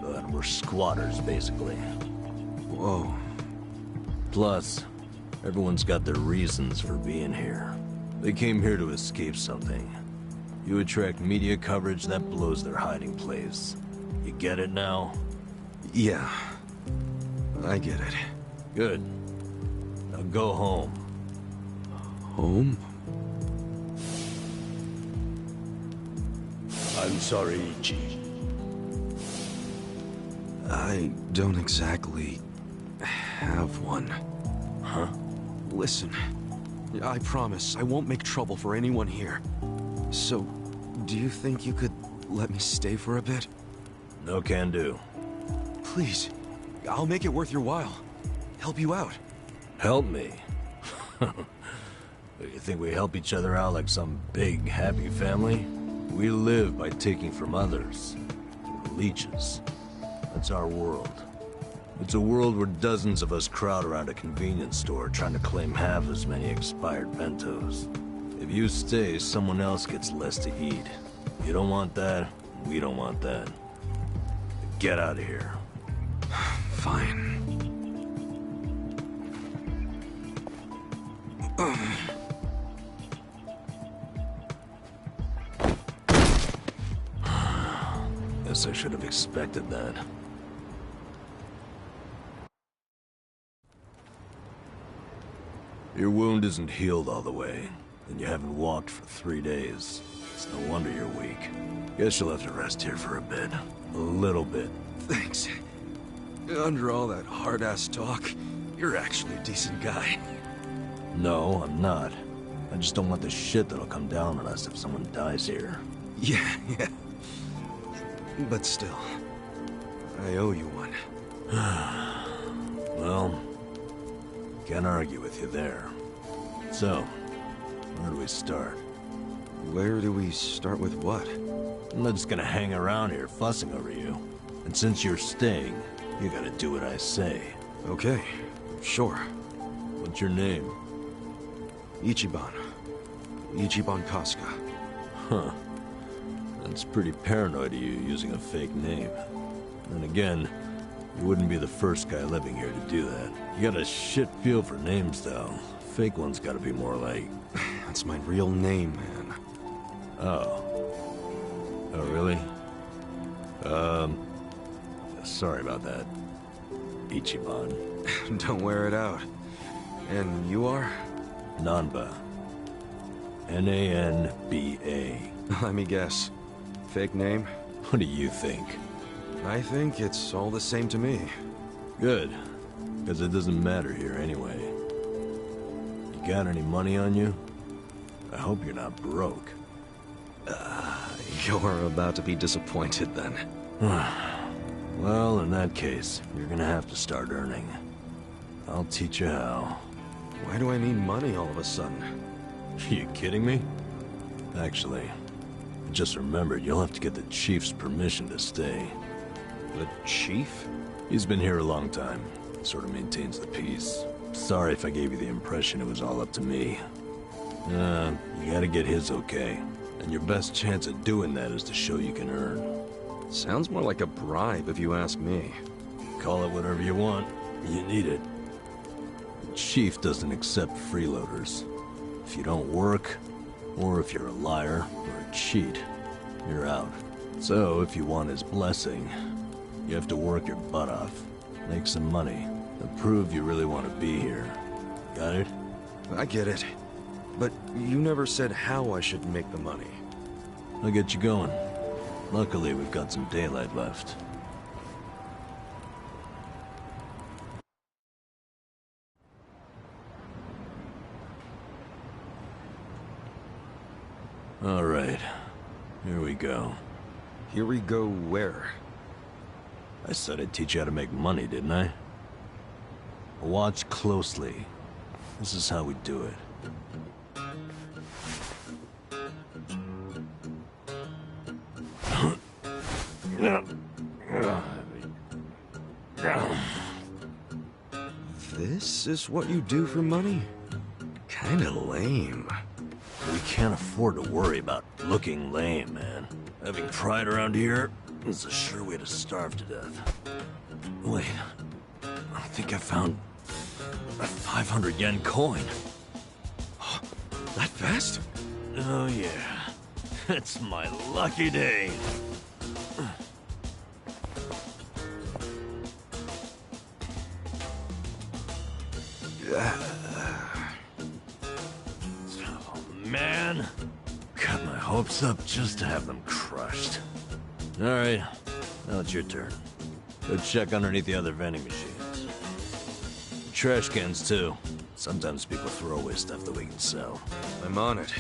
but we're squatters, basically. Whoa. Plus, everyone's got their reasons for being here. They came here to escape something. You attract media coverage, that blows their hiding place. You get it now? Yeah. I get it. Good. Now go home. Home? I'm sorry, Ichi. I don't exactly have one. Huh? Listen, I promise I won't make trouble for anyone here. So, do you think you could let me stay for a bit? No can do. Please, I'll make it worth your while. Help you out. Help me? You think we help each other out like some big, happy family? We live by taking from others. Through leeches. That's our world. It's a world where dozens of us crowd around a convenience store trying to claim half as many expired bentos. If you stay, someone else gets less to eat. You don't want that, we don't want that. Get out of here. Fine. Guess I should have expected that. Your wound isn't healed all the way, and you haven't walked for 3 days. It's no wonder you're weak. Guess you'll have to rest here for a bit. A little bit. Thanks. Under all that hard-ass talk, you're actually a decent guy. No, I'm not. I just don't want the shit that'll come down on us if someone dies here. Yeah. But still, I owe you one. Well, can't argue with you there. So, where do we start? Where do we start with what? I'm not just gonna hang around here fussing over you. And since you're staying, you gotta do what I say. Okay, sure. What's your name? Ichiban. Ichiban Kasuga. Huh. That's pretty paranoid of you, using a fake name. And again, you wouldn't be the first guy living here to do that. You got a shit feel for names, though. Fake ones gotta be more like... That's my real name, man. Oh. Oh, really? Sorry about that. Ichiban. Don't wear it out. And you are? Nanba. N-A-N-B-A. Let me guess. Fake name? What do you think? I think it's all the same to me. Good. Because it doesn't matter here anyway. You got any money on you? I hope you're not broke. You're about to be disappointed then. Well, in that case, you're gonna have to start earning. I'll teach you how. Why do I need money all of a sudden? Are you kidding me? Actually, I just remembered you'll have to get the chief's permission to stay. The chief? He's been here a long time. Sort of maintains the peace. Sorry if I gave you the impression it was all up to me. You gotta get his okay. And your best chance at doing that is to show you can earn. Sounds more like a bribe if you ask me. Call it whatever you want. You need it. The chief doesn't accept freeloaders. If you don't work, or if you're a liar or a cheat, you're out. So if you want his blessing, you have to work your butt off, make some money, To prove you really want to be here. Got it? I get it. But you never said how I should make the money. I'll get you going. Luckily, we've got some daylight left. All right. Here we go. Here we go where? I said I'd teach you how to make money, didn't I? Watch closely. This is how we do it. This is what you do for money? Kinda lame. We can't afford to worry about looking lame, man. Having pride around here is a sure way to starve to death. Wait, I think I found a 500 yen coin. That fast? Oh yeah, it's my lucky day. Oh man, got my hopes up just to have them crushed. All right, now it's your turn. Go check underneath the other vending machines. Trash cans too. Sometimes people throw away stuff that we can sell. I'm on it.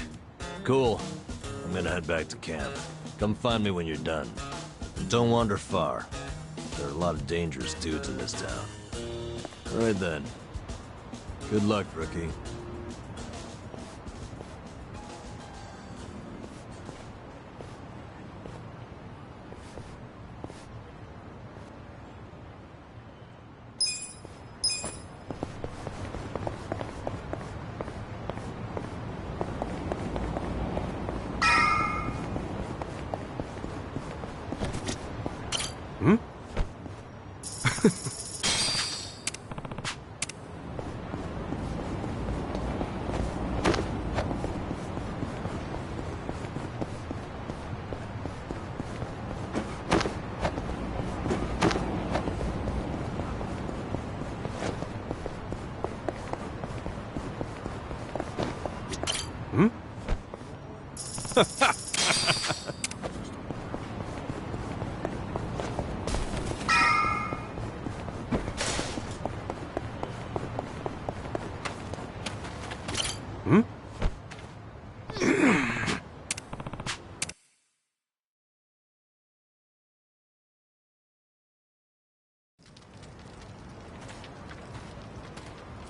Cool. I'm gonna head back to camp. Come find me when you're done. And don't wander far. There are a lot of dangerous dudes in this town. All right then. Good luck, rookie. Hmm? Hmm? Hmm?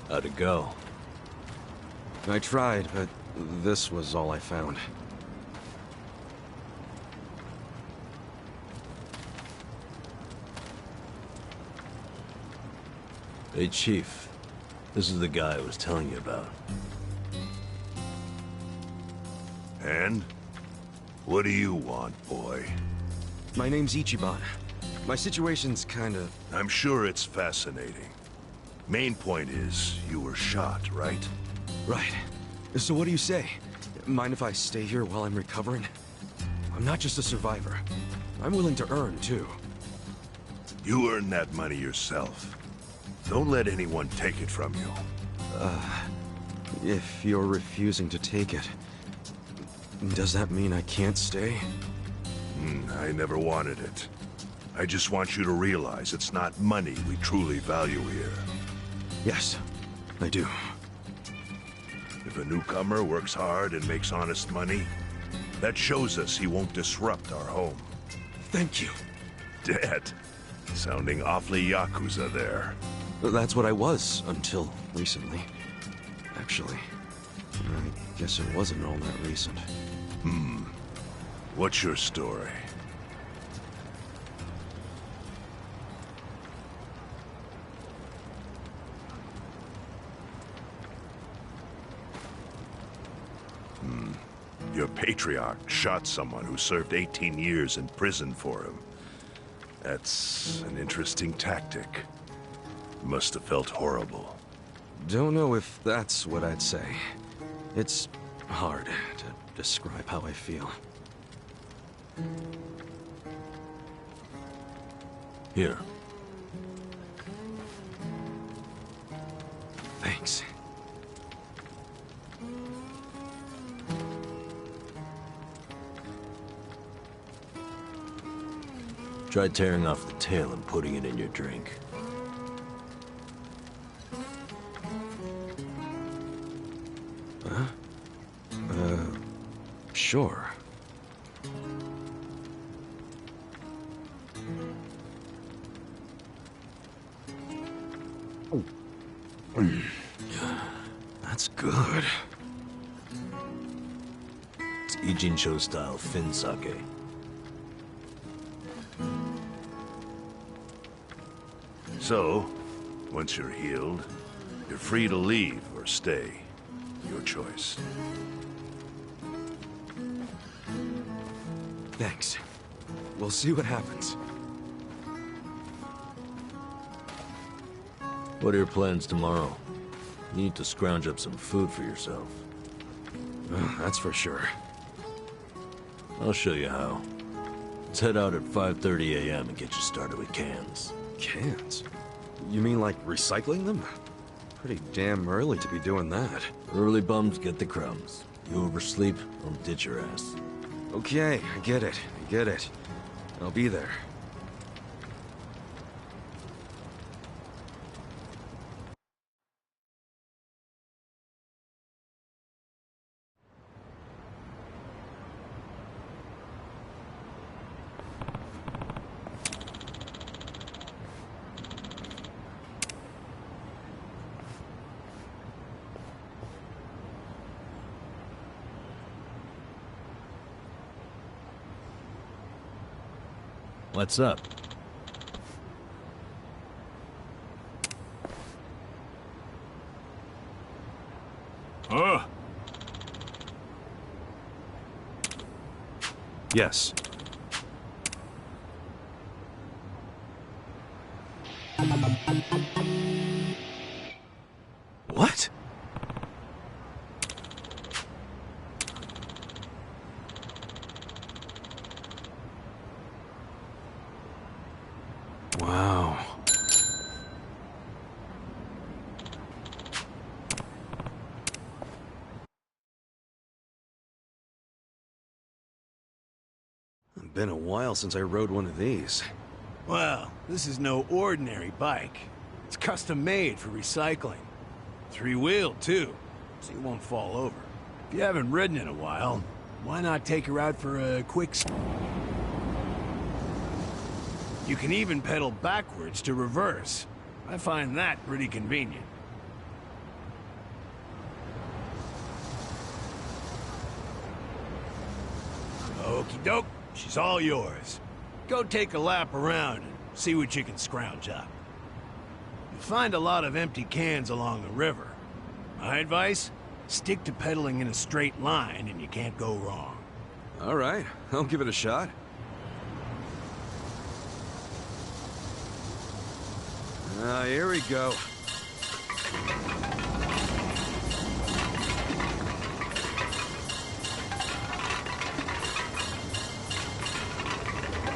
How'd it go? I tried, but this was all I found. Hey, Chief. This is the guy I was telling you about. And? What do you want, boy? My name's Ichiban. My situation's kinda... I'm sure it's fascinating. Main point is, you were shot, right? Right. So what do you say? Mind if I stay here while I'm recovering? I'm not just a survivor. I'm willing to earn, too. You earn that money yourself. Don't let anyone take it from you. If you're refusing to take it, does that mean I can't stay? I never wanted it. I just want you to realize it's not money we truly value here. Yes, I do. If a newcomer works hard and makes honest money, that shows us he won't disrupt our home. Thank you. Dead. Sounding awfully Yakuza there. That's what I was, until recently. Actually, I guess it wasn't all that recent. What's your story? Your patriarch shot someone who served 18 years in prison for him. That's an interesting tactic. Must have felt horrible. Don't know if that's what I'd say. It's hard to describe how I feel. Here. Thanks. Try tearing off the tail and putting it in your drink. Huh? Sure. That's good. It's Ijincho style fin sake. So, once you're healed, you're free to leave or stay. Your choice. Thanks. We'll see what happens. What are your plans tomorrow? You need to scrounge up some food for yourself. That's for sure. I'll show you how. Let's head out at 5:30 a.m. and get you started with cans. Cans? You mean like recycling them? Pretty damn early to be doing that. Early bums get the crumbs. You oversleep, I'll ditch your ass. Okay, I get it. I get it. I'll be there. What's up? Huh? Yes. What? Wow. It's been a while since I rode one of these. Well, this is no ordinary bike. It's custom made for recycling. Three-wheeled, too, so you won't fall over. If you haven't ridden in a while, why not take her out for a quick... You can even pedal backwards to reverse. I find that pretty convenient. Okie doke, she's all yours. Go take a lap around and see what you can scrounge up. You'll find a lot of empty cans along the river. My advice? Stick to pedaling in a straight line and you can't go wrong. All right, I'll give it a shot. Here we go.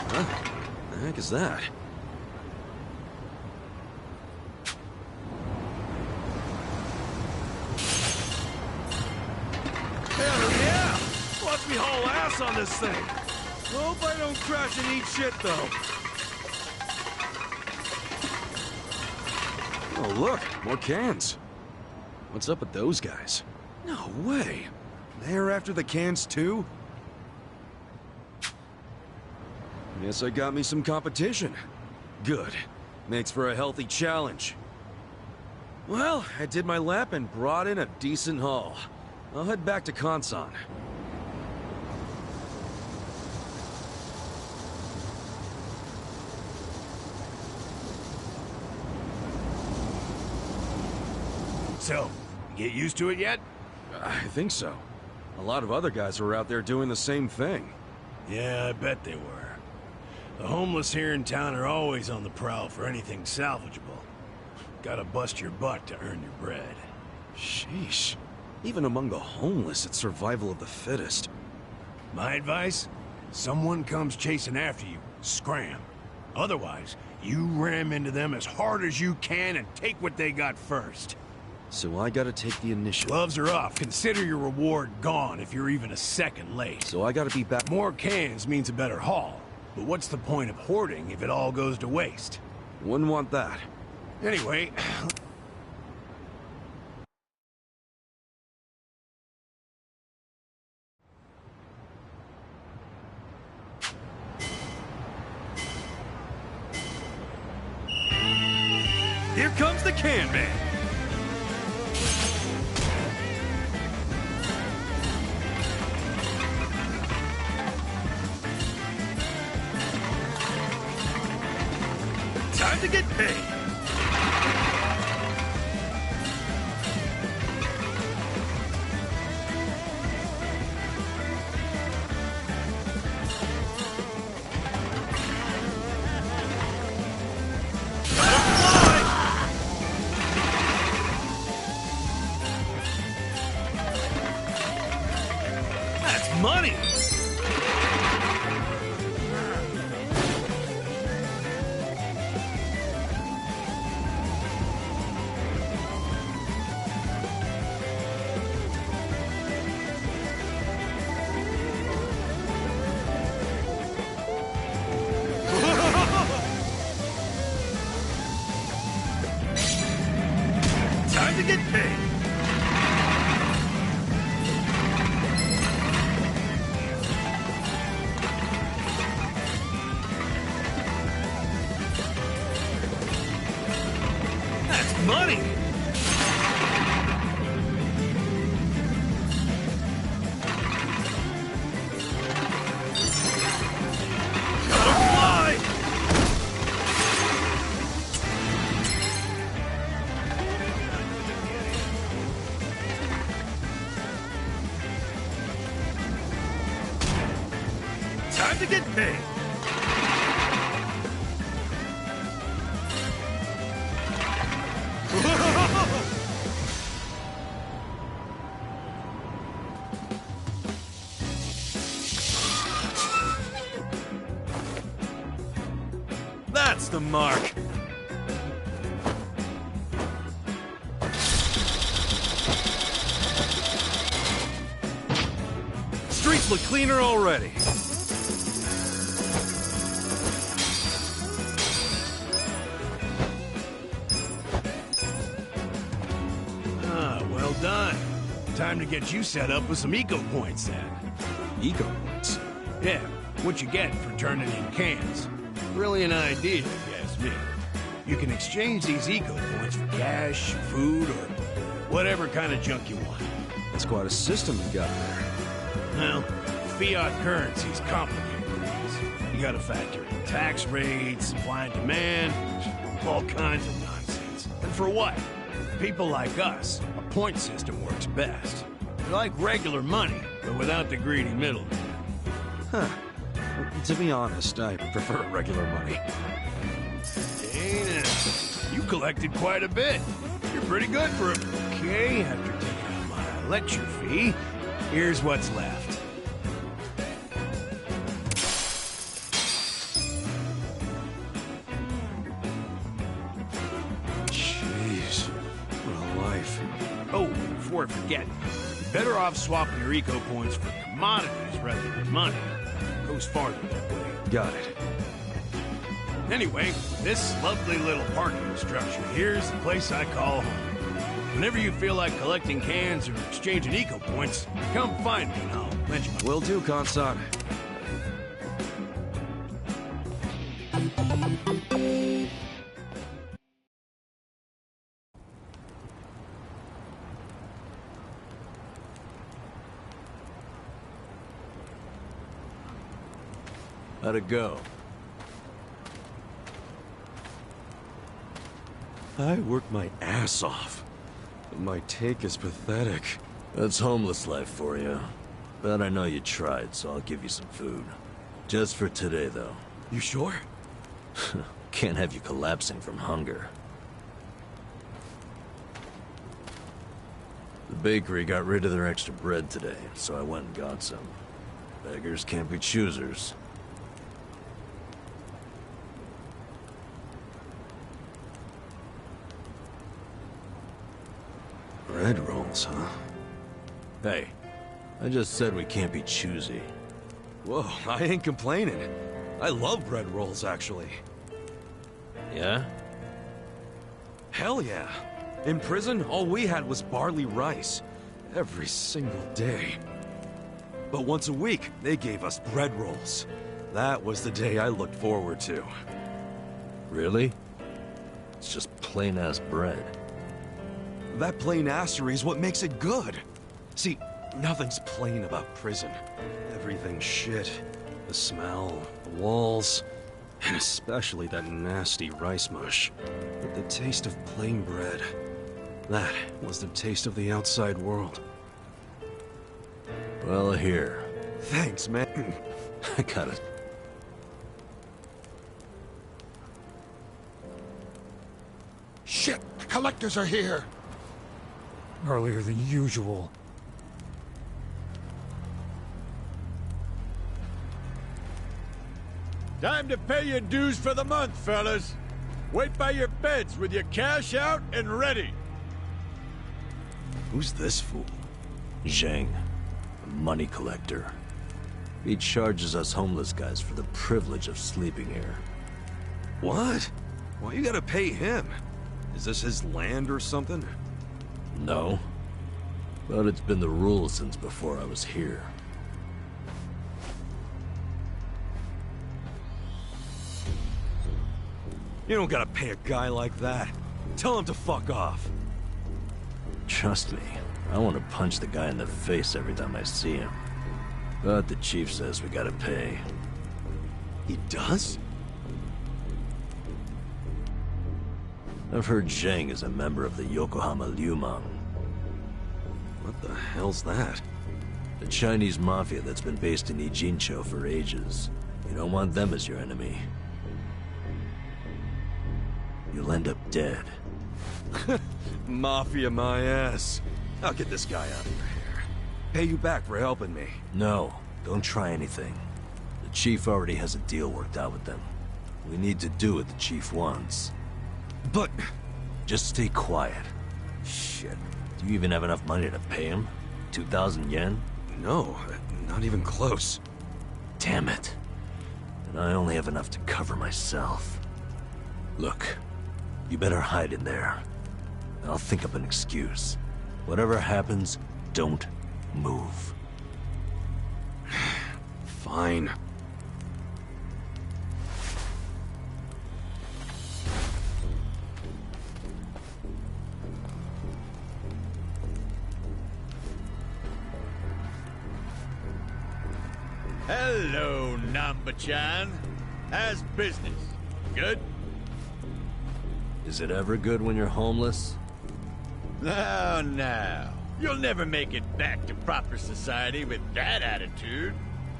Huh? The heck is that? Hell yeah! Watch me haul ass on this thing. Hope I don't crash and eat shit, though. Oh, look, more cans. What's up with those guys? No way. They're after the cans, too? Guess I got me some competition. Good. Makes for a healthy challenge. Well, I did my lap and brought in a decent haul. I'll head back to Kansan. So, you get used to it yet? I think so. A lot of other guys were out there doing the same thing. Yeah, I bet they were. The homeless here in town are always on the prowl for anything salvageable. Gotta bust your butt to earn your bread. Sheesh. Even among the homeless, it's survival of the fittest. My advice? Someone comes chasing after you, scram. Otherwise, you ram into them as hard as you can and take what they got first. So I gotta take the initiative. Gloves are off. Consider your reward gone if you're even a second late. So I gotta be back. More cans means a better haul. But what's the point of hoarding if it all goes to waste? Wouldn't want that. Anyway... Here comes the can man! Time to get paid! Money! Time to get paid! Money! Gotta fly! Time to get paid! That's the mark. Streets look cleaner already. Well done. Time to get you set up with some eco points then. Eco points? Yeah, what you get for turning in cans. Brilliant idea, if you ask me. You can exchange these eco points for cash, food, or whatever kind of junk you want. That's quite a system you got there. Well, fiat currency's complicated. You gotta factor in tax rates, supply and demand, all kinds of nonsense. And for what? People like us, a point system works best. They're like regular money, but without the greedy middleman. Huh. To be honest, I prefer regular money. Hey now, you collected quite a bit. You're pretty good for it. Okay, after taking out my lecture fee, here's what's left. Jeez, what a life. Oh, before I forget, you're better off swapping your eco points for commodities rather than money. It goes farther that way. Got it. Anyway, this lovely little parking structure here's the place I call home. Whenever you feel like collecting cans or exchanging eco points, come find me and I'll lend you my... Will do, Consan. How'd it go? I worked my ass off. But my take is pathetic. That's homeless life for you. But I know you tried, so I'll give you some food. Just for today, though. You sure? Can't have you collapsing from hunger. The bakery got rid of their extra bread today, so I went and got some. Beggars can't be choosers. Bread rolls, huh? Hey, I just said we can't be choosy. Whoa, I ain't complaining. I love bread rolls, actually. Yeah? Hell yeah. In prison, all we had was barley rice. Every single day. But once a week, they gave us bread rolls. That was the day I looked forward to. Really? It's just plain-ass bread. That plain-assery is what makes it good. See, nothing's plain about prison. Everything's shit. The smell, the walls, and especially that nasty rice mush. But the taste of plain bread, that was the taste of the outside world. Well, here. Thanks, man. I got it. Shit! The collectors are here! Earlier than usual. Time to pay your dues for the month, fellas. Wait by your beds with your cash out and ready. Who's this fool? Zhang, a money collector. He charges us homeless guys for the privilege of sleeping here. What? Why you gotta pay him? Is this his land or something? No. But it's been the rule since before I was here. You don't gotta pay a guy like that. Tell him to fuck off. Trust me, I want to punch the guy in the face every time I see him. But the chief says we gotta pay. He does? I've heard Zhang is a member of the Yokohama Liumang. What the hell's that? The Chinese mafia that's been based in Ijincho for ages. You don't want them as your enemy. You'll end up dead. Mafia my ass. I'll get this guy out of your hair. Pay you back for helping me. No, don't try anything. The chief already has a deal worked out with them. We need to do what the chief wants. But... just stay quiet. Shit. Do you even have enough money to pay him? 2,000 yen? No, not even close. Damn it. And I only have enough to cover myself. Look, you better hide in there. I'll think up an excuse. Whatever happens, don't move. Fine. Hello, Namba-chan. How's business? Good? Is it ever good when you're homeless? No, no. You'll never make it back to proper society with that attitude.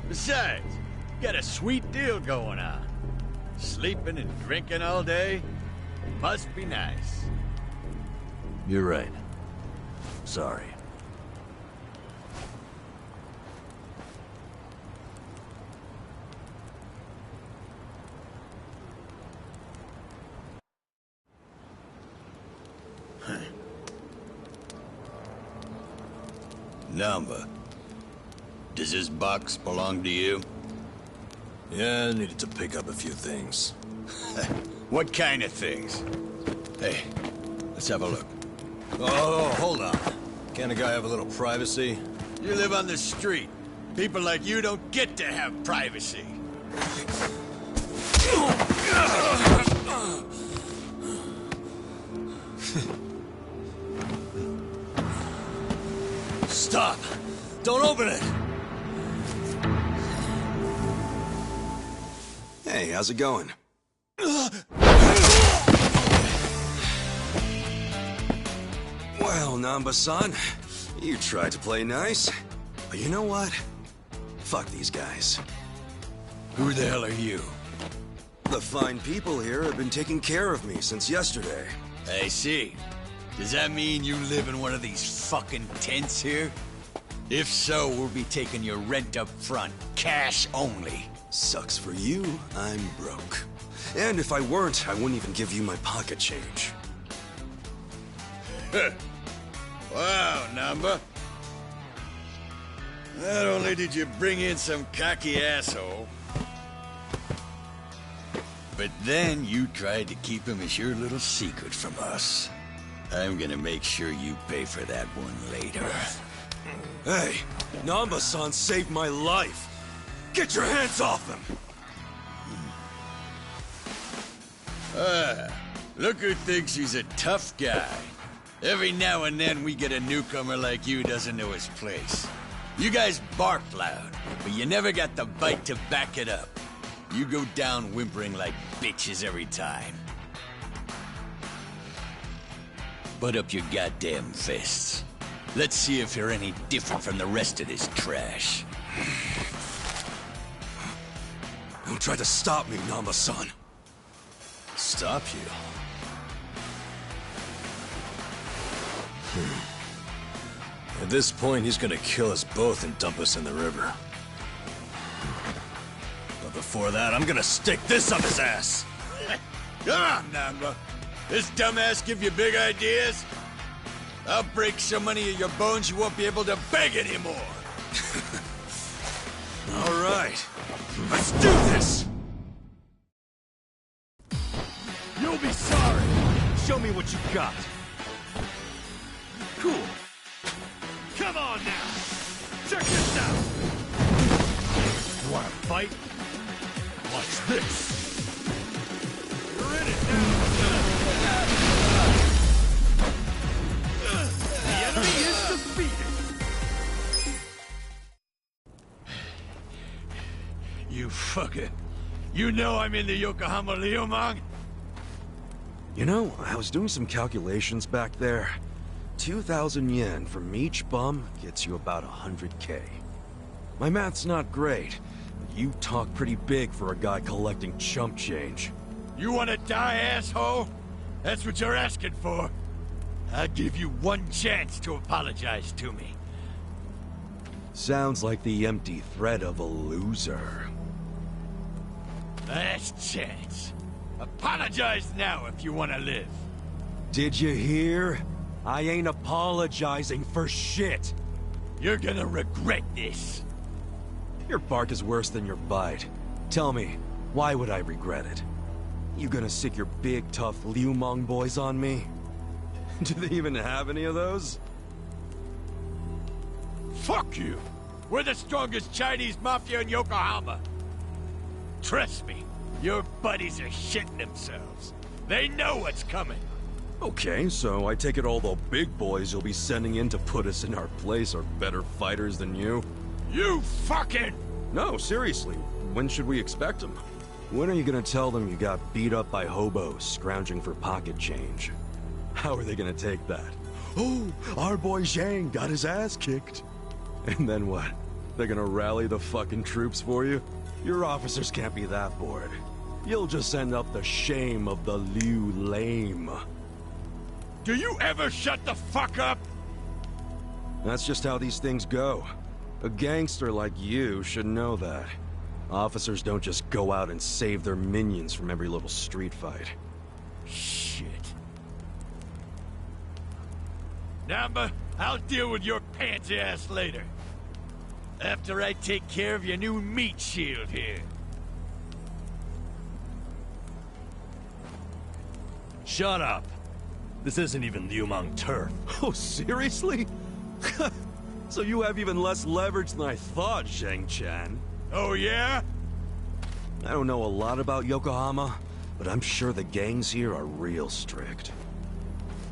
Besides, you got a sweet deal going on. Sleeping and drinking all day? Must be nice. You're right. Sorry. Namba, does this box belong to you? Yeah, I needed to pick up a few things. What kind of things? Hey, let's have a look. Oh, hold on. Can't a guy have a little privacy? You live on the street. People like you don't get to have privacy. Stop! Don't open it! Hey, how's it going? Well, Namba-san, you tried to play nice. But you know what? Fuck these guys. Who the hell are you? The fine people here have been taking care of me since yesterday. I see. Does that mean you live in one of these fucking tents here? If so, we'll be taking your rent up front, cash only. Sucks for you, I'm broke. And if I weren't, I wouldn't even give you my pocket change. Wow, Namba. Not only did you bring in some cocky asshole, but then you tried to keep him as your little secret from us. I'm gonna make sure you pay for that one later. Hey, Namba-san saved my life. Get your hands off him! Look who thinks he's a tough guy. Every now and then we get a newcomer like you doesn't know his place. You guys bark loud, but you never got the bite to back it up. You go down whimpering like bitches every time. Put up your goddamn fists. Let's see if you're any different from the rest of this trash. Don't try to stop me, Namba-san. Stop you? At this point, he's gonna kill us both and dump us in the river. But before that, I'm gonna stick this up his ass! Come on, Namba. This dumbass give you big ideas? I'll break so many of your bones you won't be able to beg anymore. All right, let's do this! You'll be sorry. Show me what you got. Cool. Come on now. Check this out. You want to fight? Watch this. You're in it now. The enemy is defeated. You fucker. You know I'm in the Yokohama Liumang? You know, I was doing some calculations back there. 2,000 yen from each bum gets you about 100K. My math's not great, but you talk pretty big for a guy collecting chump change. You wanna die, asshole? That's what you're asking for. I'll give you one chance to apologize to me. Sounds like the empty threat of a loser. Last chance. Apologize now if you want to live. Did you hear? I ain't apologizing for shit. You're gonna regret this. Your bark is worse than your bite. Tell me, why would I regret it? You gonna sick your big, tough Liumang boys on me? Do they even have any of those? Fuck you! We're the strongest Chinese mafia in Yokohama. Trust me, your buddies are shitting themselves. They know what's coming. Okay, so I take it all the big boys you'll be sending in to put us in our place are better fighters than you? You fucking... No, seriously, when should we expect them? When are you gonna tell them you got beat up by hobos scrounging for pocket change? How are they gonna take that? Oh, our boy Zhang got his ass kicked. And then what? They're gonna rally the fucking troops for you? Your officers can't be that bored. You'll just send up the shame of the Liu lame. Do you ever shut the fuck up? That's just how these things go. A gangster like you should know that. Officers don't just go out and save their minions from every little street fight. Shit. Namba, I'll deal with your pansy ass later. After I take care of your new meat shield here. Shut up. This isn't even Liumang turf. Oh, seriously? So you have even less leverage than I thought, Zhang-chan. Oh, yeah? I don't know a lot about Yokohama, but I'm sure the gangs here are real strict.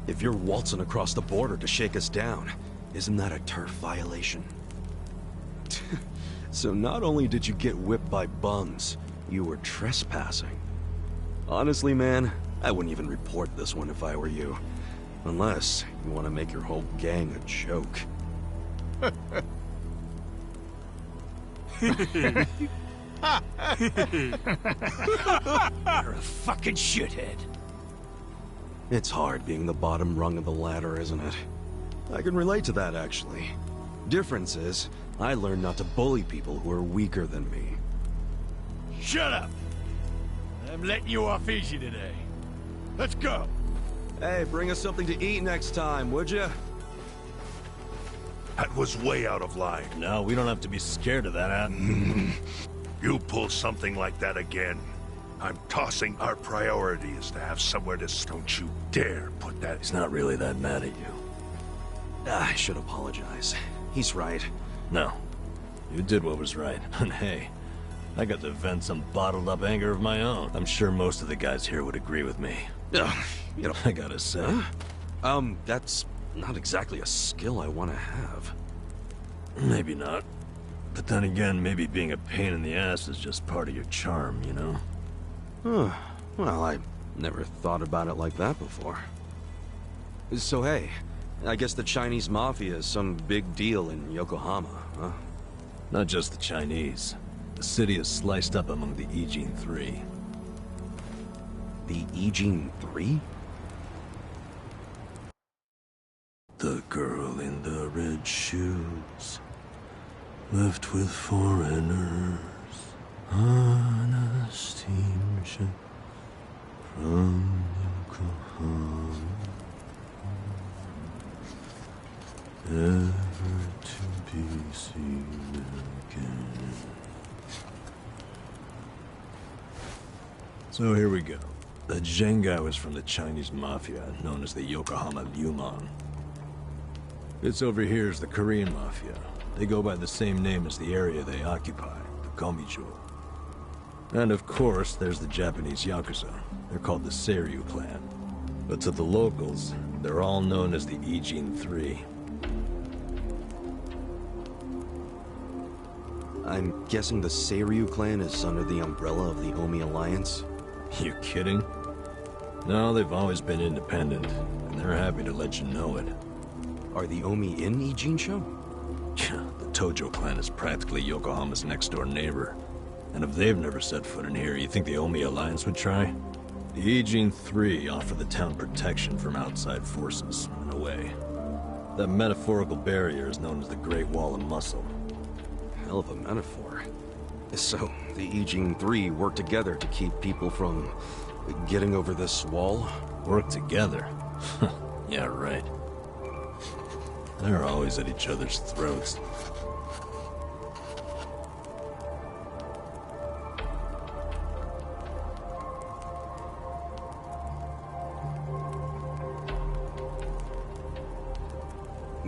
If you're waltzing across the border to shake us down, isn't that a turf violation? So not only did you get whipped by bums, you were trespassing. Honestly, man, I wouldn't even report this one if I were you. Unless you want to make your whole gang a joke. You're a fucking shithead. It's hard being the bottom rung of the ladder, isn't it? I can relate to that, actually. Difference is, I learned not to bully people who are weaker than me. Shut up! I'm letting you off easy today. Let's go! Hey, bring us something to eat next time, would you? That was way out of line. No, we don't have to be scared of that, You pull something like that again, I'm tossing. Our priority is to have somewhere to... Don't you dare put that... He's not really that mad at you. I should apologize. He's right. No. You did what was right. And hey, I got to vent some bottled up anger of my own. I'm sure most of the guys here would agree with me. You know, I gotta say. That's not exactly a skill I want to have. Maybe not. But then again, maybe being a pain in the ass is just part of your charm, you know? Well, I never thought about it like that before. So hey, I guess the Chinese Mafia is some big deal in Yokohama, huh? Not just the Chinese. The city is sliced up among the Ijin Three. The Ijin Three? The girl in the red shoes, left with foreigners, on a steamship from Yokohama, never to be seen again. So here we go. The Zheng guy was from the Chinese Mafia, known as the Yokohama Liumang. This over here is the Korean Mafia. They go by the same name as the area they occupy, the Gomijo. And of course, there's the Japanese Yakuza. They're called the Seiryu clan. But to the locals, they're all known as the Ijin Three. I'm guessing the Seiryu clan is under the umbrella of the Omi Alliance? You kidding? No, they've always been independent, and they're happy to let you know it. Are the Omi in Ijincho? The Tojo clan is practically Yokohama's next-door neighbor. And if they've never set foot in here, you think the Omi Alliance would try? The Ijin Three offer the town protection from outside forces, in a way. That metaphorical barrier is known as the Great Wall of Muscle. Hell of a metaphor. So, the Ijin Three work together to keep people from getting over this wall? Work together? Yeah, right. They're always at each other's throats.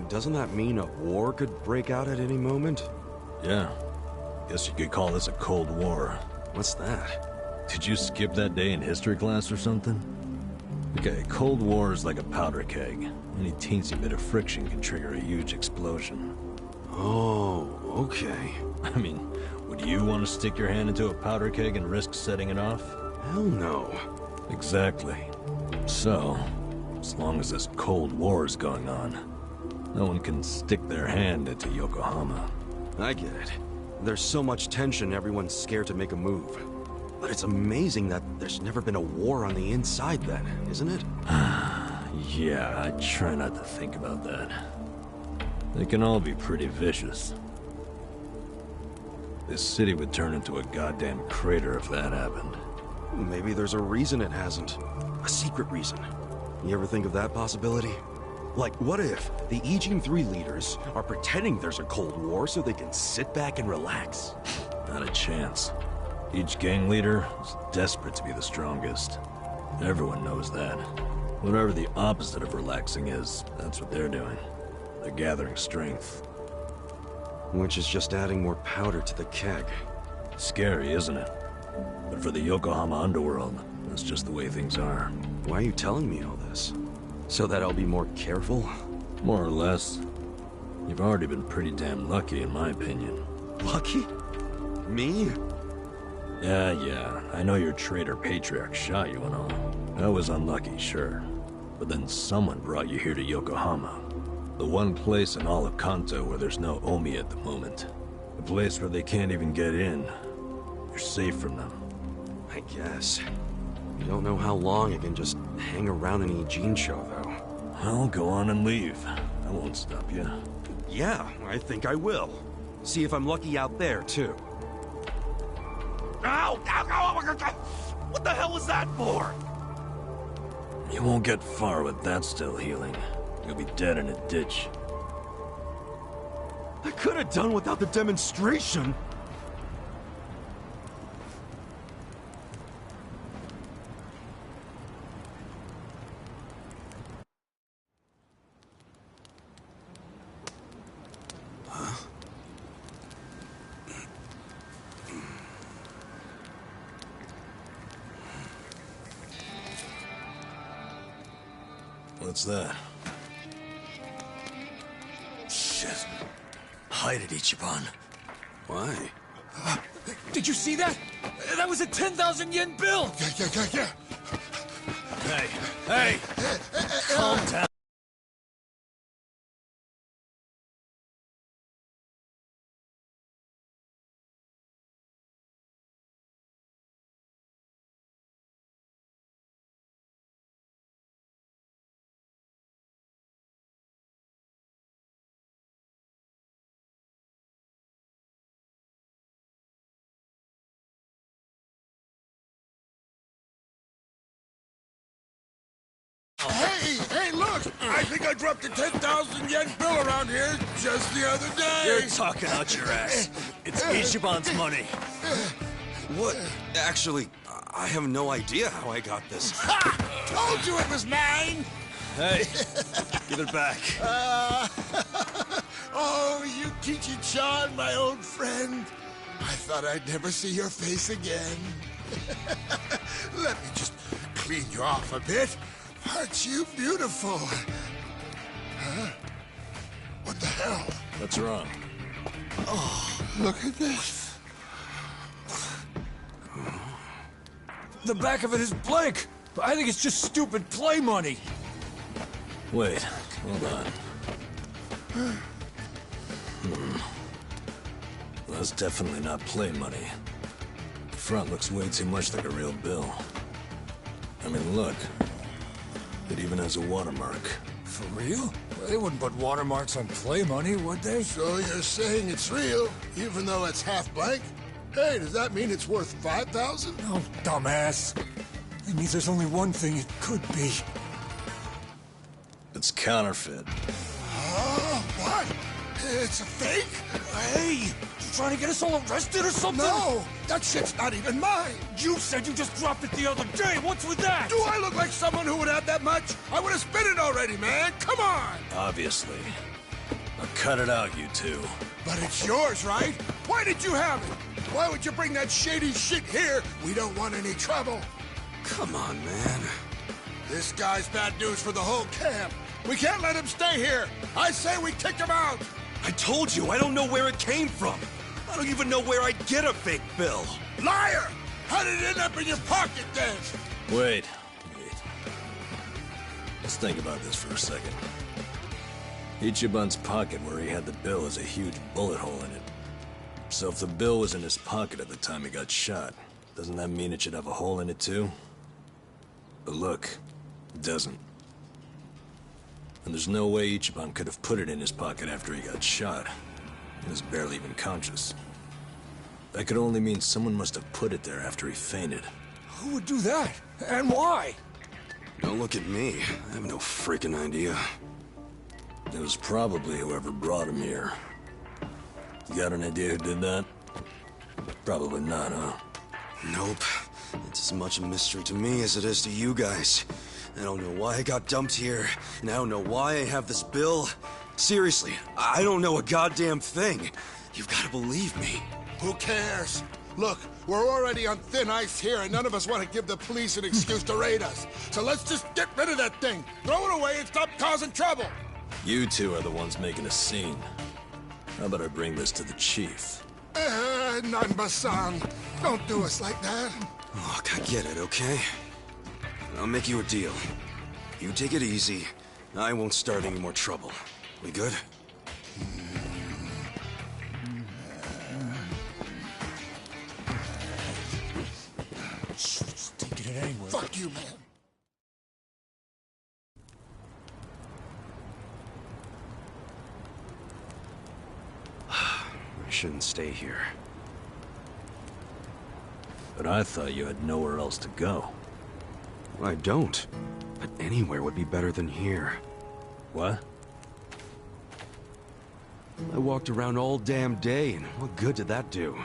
Doesn't that mean a war could break out at any moment? Yeah. Guess you could call this a Cold War. What's that? Did you skip that day in history class or something? Okay, Cold War is like a powder keg. Any teensy bit of friction can trigger a huge explosion. Oh, okay. I mean, would you want to stick your hand into a powder keg and risk setting it off? Hell no. Exactly. So, as long as this Cold War is going on, no one can stick their hand into Yokohama. I get it. There's so much tension, everyone's scared to make a move. But it's amazing that there's never been a war on the inside then, isn't it? Yeah, I try not to think about that. They can all be pretty vicious. This city would turn into a goddamn crater if that happened. Maybe there's a reason it hasn't. A secret reason. You ever think of that possibility? Like, what if the Ijin Three leaders are pretending there's a Cold War so they can sit back and relax? Not a chance. Each gang leader is desperate to be the strongest. Everyone knows that. Whatever the opposite of relaxing is, that's what they're doing. They're gathering strength. Which is just adding more powder to the keg. Scary, isn't it? But for the Yokohama underworld, that's just the way things are. Why are you telling me all this? So that I'll be more careful? More or less. You've already been pretty damn lucky, in my opinion. Lucky? Me? Yeah. I know your traitor patriarch shot you and all. That was unlucky, sure. But then someone brought you here to Yokohama. The one place in all of Kanto where there's no Omi at the moment. A place where they can't even get in. You're safe from them. I guess. You don't know how long I can just hang around in Ijincho, though. Well, go on and leave. I won't stop you. Yeah, I think I will. See if I'm lucky out there, too. Ow! What the hell was that for? You won't get far with that still healing. You'll be dead in a ditch. I could have done without the demonstration. What's that? Shit. Hide it, Ichiban. Why? Did you see that? That was a 10,000 yen bill! Yeah. Hey! Calm down. Hey, look! I think I dropped a 10,000 yen bill around here just the other day. You're talking out your ass. It's Ichiban's money. What? Actually, I have no idea how I got this. Ha! Told you it was mine! Hey, give it back. Oh, Yukichi-chan, my old friend. I thought I'd never see your face again. Let me just clean you off a bit. Aren't you beautiful? Huh? What the hell? What's wrong? Oh, look at this. The back of it is blank. I think it's just stupid play money. Wait, hold on. Well, that's definitely not play money. The front looks way too much like a real bill. I mean, look. It even has a watermark. For real? Well, they wouldn't put watermarks on play money, would they? So you're saying it's real, even though it's half blank? Hey, does that mean it's worth 5,000? Oh, dumbass. It means there's only one thing it could be. It's counterfeit. What? It's a fake? Hey, you trying to get us all arrested or something? No, that shit's not even mine. You said you just dropped it the other day. What's with that? Do I look like someone who would have that much? I would have spent it already, man. Come on. Obviously. Now cut it out, you two. But it's yours, right? Why did you have it? Why would you bring that shady shit here? We don't want any trouble. Come on, man. This guy's bad news for the whole camp. We can't let him stay here. I say we kick him out. I told you, I don't know where it came from. I don't even know where I'd get a fake bill. Liar! How did it end up in your pocket then? Wait. Let's think about this for a second. Ichiban's pocket where he had the bill has a huge bullet hole in it. So if the bill was in his pocket at the time he got shot, doesn't that mean it should have a hole in it too? But look, it doesn't. And there's no way Ichiban could have put it in his pocket after he got shot. He was barely even conscious. That could only mean someone must have put it there after he fainted. Who would do that? And why? Don't look at me. I have no freaking idea. It was probably whoever brought him here. You got an idea who did that? Probably not, huh? Nope. It's as much a mystery to me as it is to you guys. I don't know why I got dumped here, and I don't know why I have this bill. Seriously, I don't know a goddamn thing. You've got to believe me. Who cares? Look, we're already on thin ice here, and none of us want to give the police an excuse to raid us. So let's just get rid of that thing, throw it away, and stop causing trouble. You two are the ones making a scene. How about I bring this to the chief? Nanba-san, don't do us like that. Look, I get it, okay? I'll make you a deal. You take it easy, I won't start any more trouble. We good? Just taking it anyway. Fuck you, man. I shouldn't stay here. But I thought you had nowhere else to go. I don't. But anywhere would be better than here. What? I walked around all damn day, and what good did that do?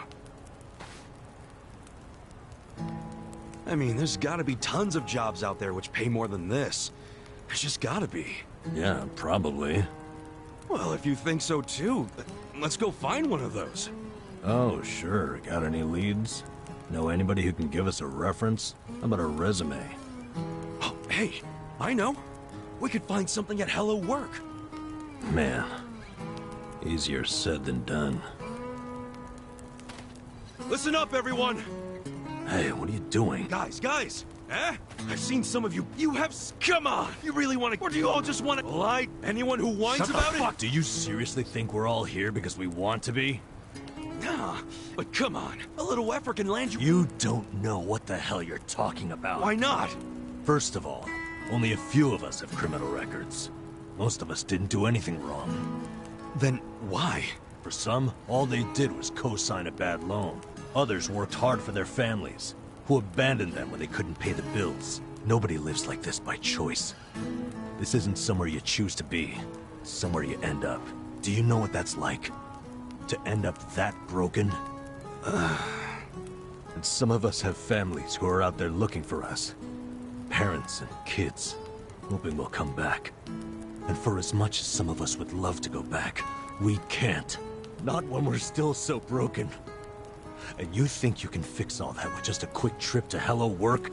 I mean, there's gotta be tons of jobs out there which pay more than this. There's just gotta be. Yeah, probably. Well, if you think so too, let's go find one of those. Oh, sure. Got any leads? Know anybody who can give us a reference? How about a resume? Oh, hey, I know. We could find something at Hello Work. Man, easier said than done. Listen up, everyone! Hey, what are you doing? Guys, eh? I've seen some of you. You have... Come on! You really want to... Or do you all just want to lie? Anyone who whines about it? Do you seriously think we're all here because we want to be? Nah, but come on. A little effort can land you... You don't know what the hell you're talking about. Why not? First of all, only a few of us have criminal records. Most of us didn't do anything wrong. Then why? For some, all they did was co-sign a bad loan. Others worked hard for their families, who abandoned them when they couldn't pay the bills. Nobody lives like this by choice. This isn't somewhere you choose to be. It's somewhere you end up. Do you know what that's like? To end up that broken? And some of us have families who are out there looking for us. Parents and kids, hoping we'll come back. And for as much as some of us would love to go back, we can't. Not when we're still so broken. And you think you can fix all that with just a quick trip to Hello Work?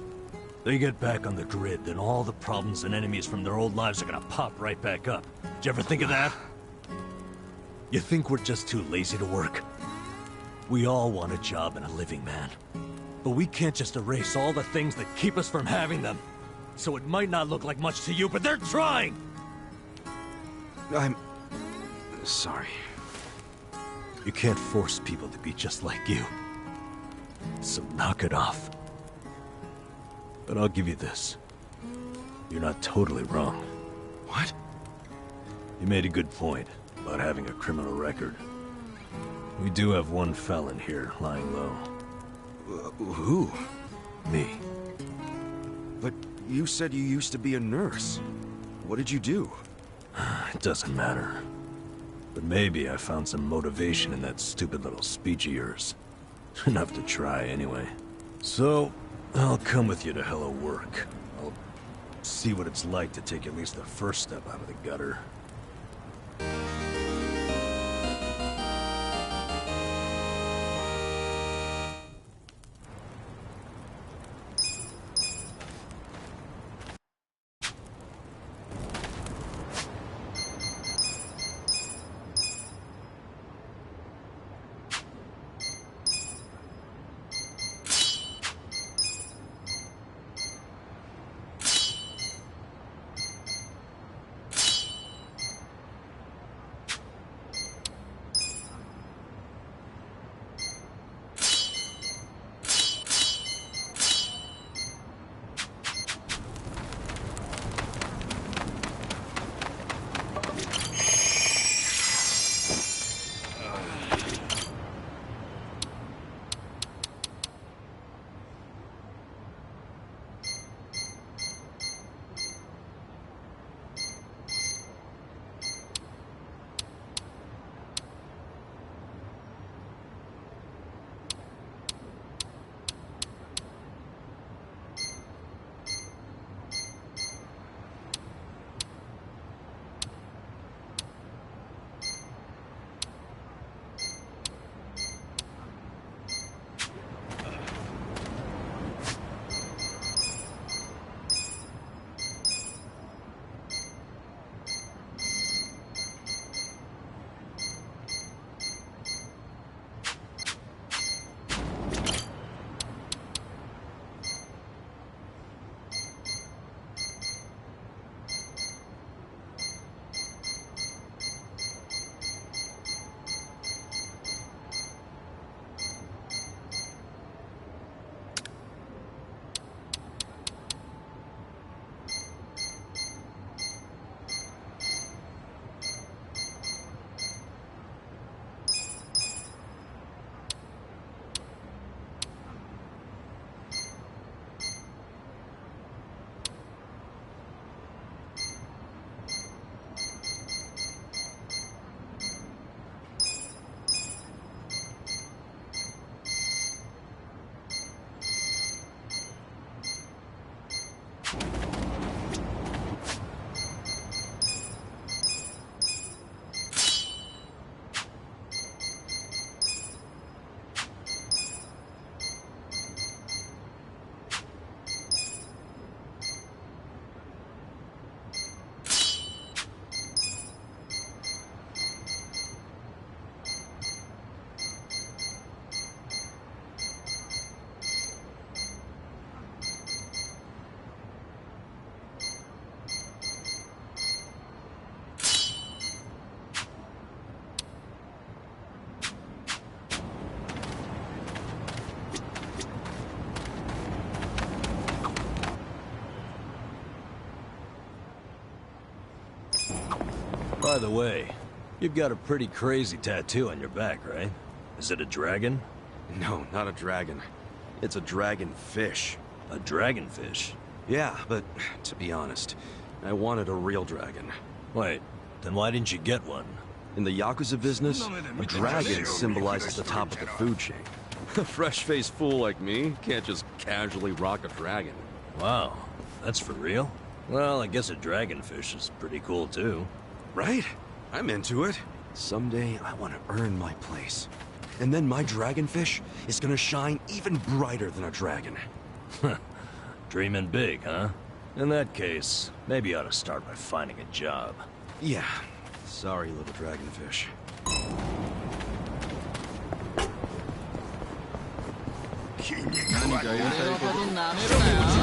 They get back on the grid, then all the problems and enemies from their old lives are gonna pop right back up. Did you ever think of that? You think we're just too lazy to work? We all want a job and a living, man. But we can't just erase all the things that keep us from having them. So it might not look like much to you, but they're trying! I'm... sorry. You can't force people to be just like you. So knock it off. But I'll give you this. You're not totally wrong. What? You made a good point about having a criminal record. We do have one felon here, lying low. Who? Me. But you said you used to be a nurse. What did you do? It doesn't matter. But maybe I found some motivation in that stupid little speech of yours. Enough to try, anyway. So, I'll come with you to Hello Work. I'll see what it's like to take at least the first step out of the gutter. By the way, you've got a pretty crazy tattoo on your back, right? Is it a dragon? No, not a dragon. It's a dragonfish. A dragonfish? Yeah, but to be honest, I wanted a real dragon. Wait, then why didn't you get one? In the Yakuza business, a dragon symbolizes the top of the food chain. A fresh-faced fool like me can't just casually rock a dragon. Wow, that's for real? Well, I guess a dragonfish is pretty cool too. Right? I'm into it. Someday I want to earn my place. And then my dragonfish is gonna shine even brighter than a dragon. Dreaming big, huh? In that case, maybe you ought to start by finding a job. Yeah. Sorry, little dragonfish. What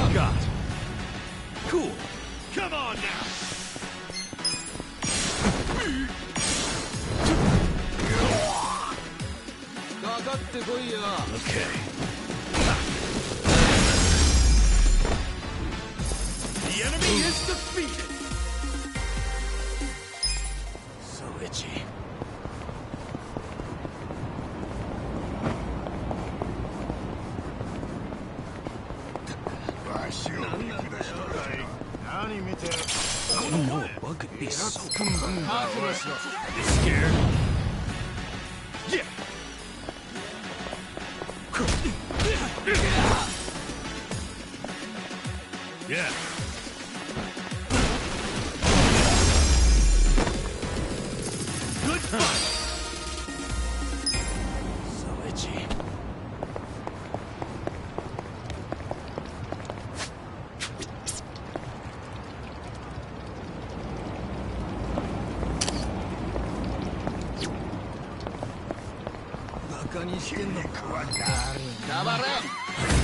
you got? Cool. Come on now! Okay. The enemy is defeated! So itchy. I don't know a bug could be so You scared? Yeah. Yeah. Good fight! So itchy.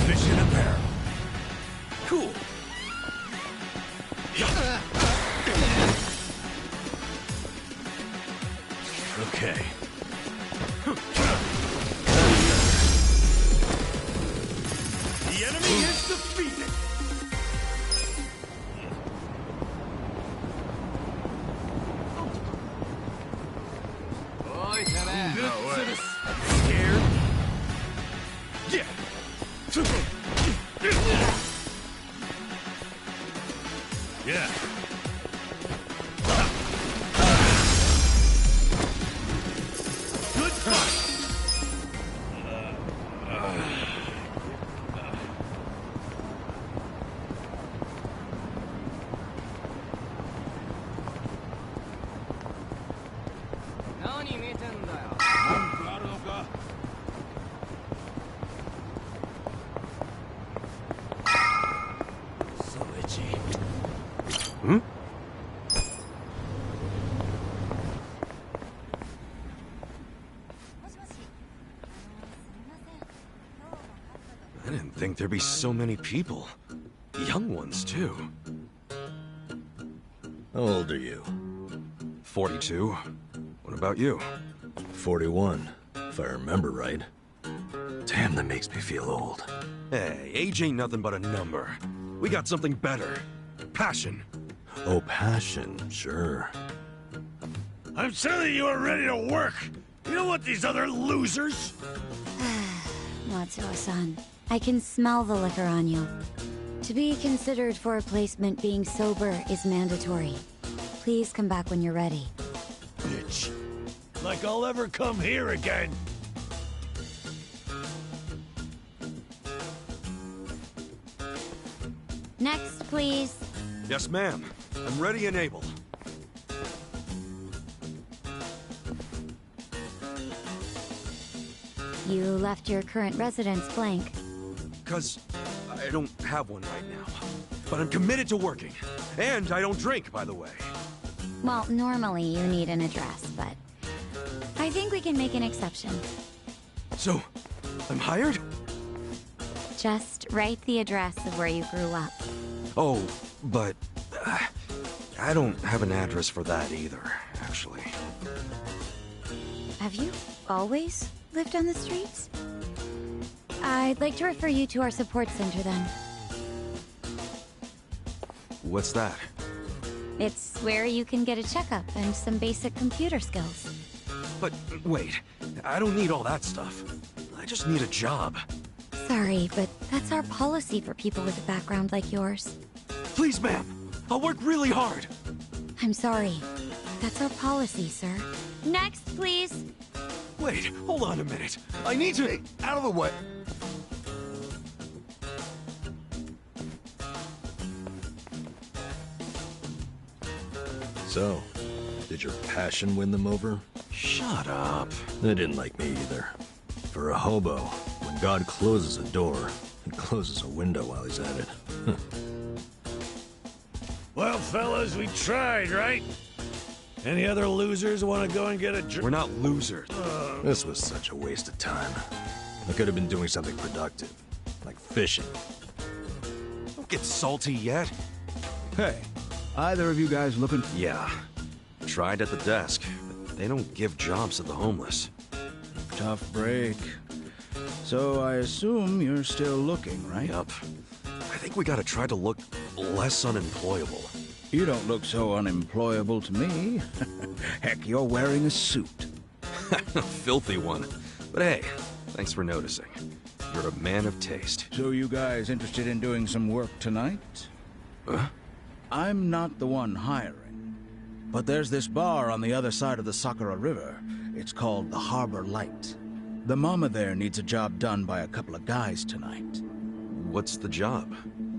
Fish in a barrel. Cool. Okay. The enemy is defeated! Scared? Yeah! Yeah. Good fight! So itchy. Hmm? I didn't think there'd be so many people. Young ones, too. How old are you? 42. What about you? 41, if I remember right. Damn, that makes me feel old. Hey, age ain't nothing but a number. We got something better. Passion. Oh, passion, sure. I'm telling you, we're ready to work! You know what, these other losers? Matsuo-san, I can smell the liquor on you. To be considered for a placement, being sober is mandatory. Please come back when you're ready. Bitch. Like I'll ever come here again. Next, please. Yes, ma'am. I'm ready and able. You left your current residence blank. 'Cause I don't have one right now. But I'm committed to working. And I don't drink, by the way. Well, normally you need an address, but I think we can make an exception. So, I'm hired? Just write the address of where you grew up. Oh, but I don't have an address for that either, actually. Have you always lived on the streets? I'd like to refer you to our support center then. What's that? It's where you can get a checkup and some basic computer skills. But wait, I don't need all that stuff. I just need a job. Sorry, but that's our policy for people with a background like yours. Please, ma'am. I'll work really hard. I'm sorry. That's our policy, sir. Next, please. Wait, hold on a minute. I need to... Out of the way. So, did your passion win them over? Shut up. They didn't like me either. For a hobo, when God closes a door, he closes a window while he's at it. Well, fellas, we tried, right? Any other losers want to go and get a drink? We're not losers. This was such a waste of time. I could have been doing something productive, like fishing. Don't get salty yet. Hey, either of you guys looking? Yeah. Tried at the desk, but they don't give jobs to the homeless. Tough break. So I assume you're still looking, right? Yup. I think we gotta try to look less unemployable. You don't look so unemployable to me. Heck, you're wearing a suit. Filthy one. But hey, thanks for noticing. You're a man of taste. So you guys interested in doing some work tonight? Huh? I'm not the one hiring. But there's this bar on the other side of the Sakura River. It's called the Harbor Light. The mama there needs a job done by a couple of guys tonight. What's the job?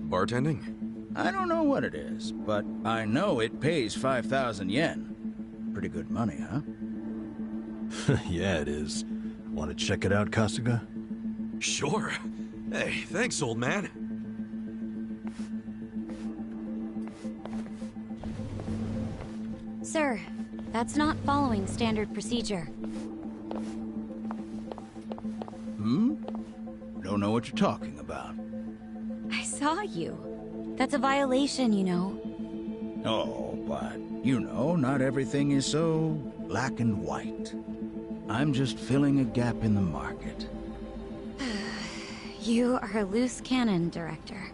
Bartending? I don't know what it is, but I know it pays 5,000 yen. Pretty good money, huh? Yeah, it is. Want to check it out, Kasuga? Sure. Hey, thanks, old man. Sir, that's not following standard procedure. Don't know what you're talking about. I saw you. That's a violation, you know. Oh, but, you know, not everything is so black and white. I'm just filling a gap in the market. You are a loose cannon, Director.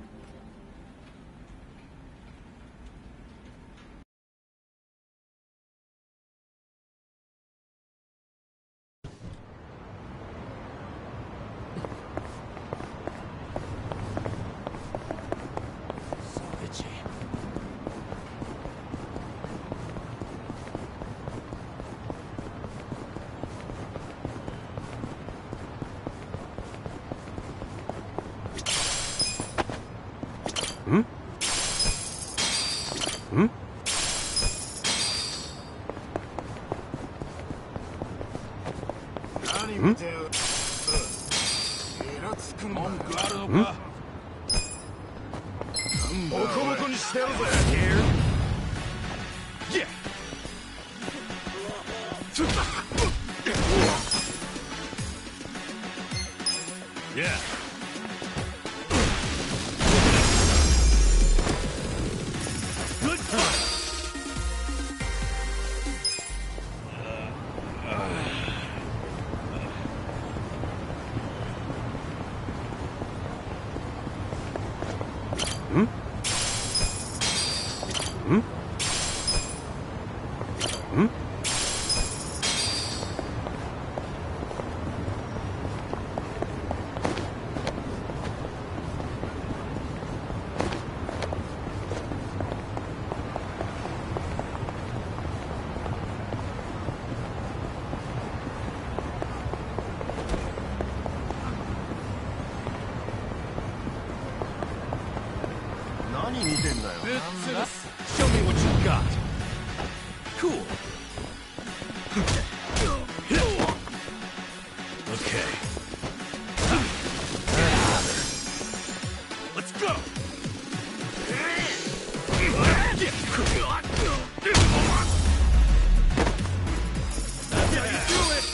Show me what you got. Cool. Okay. Let's go. That's how you do it.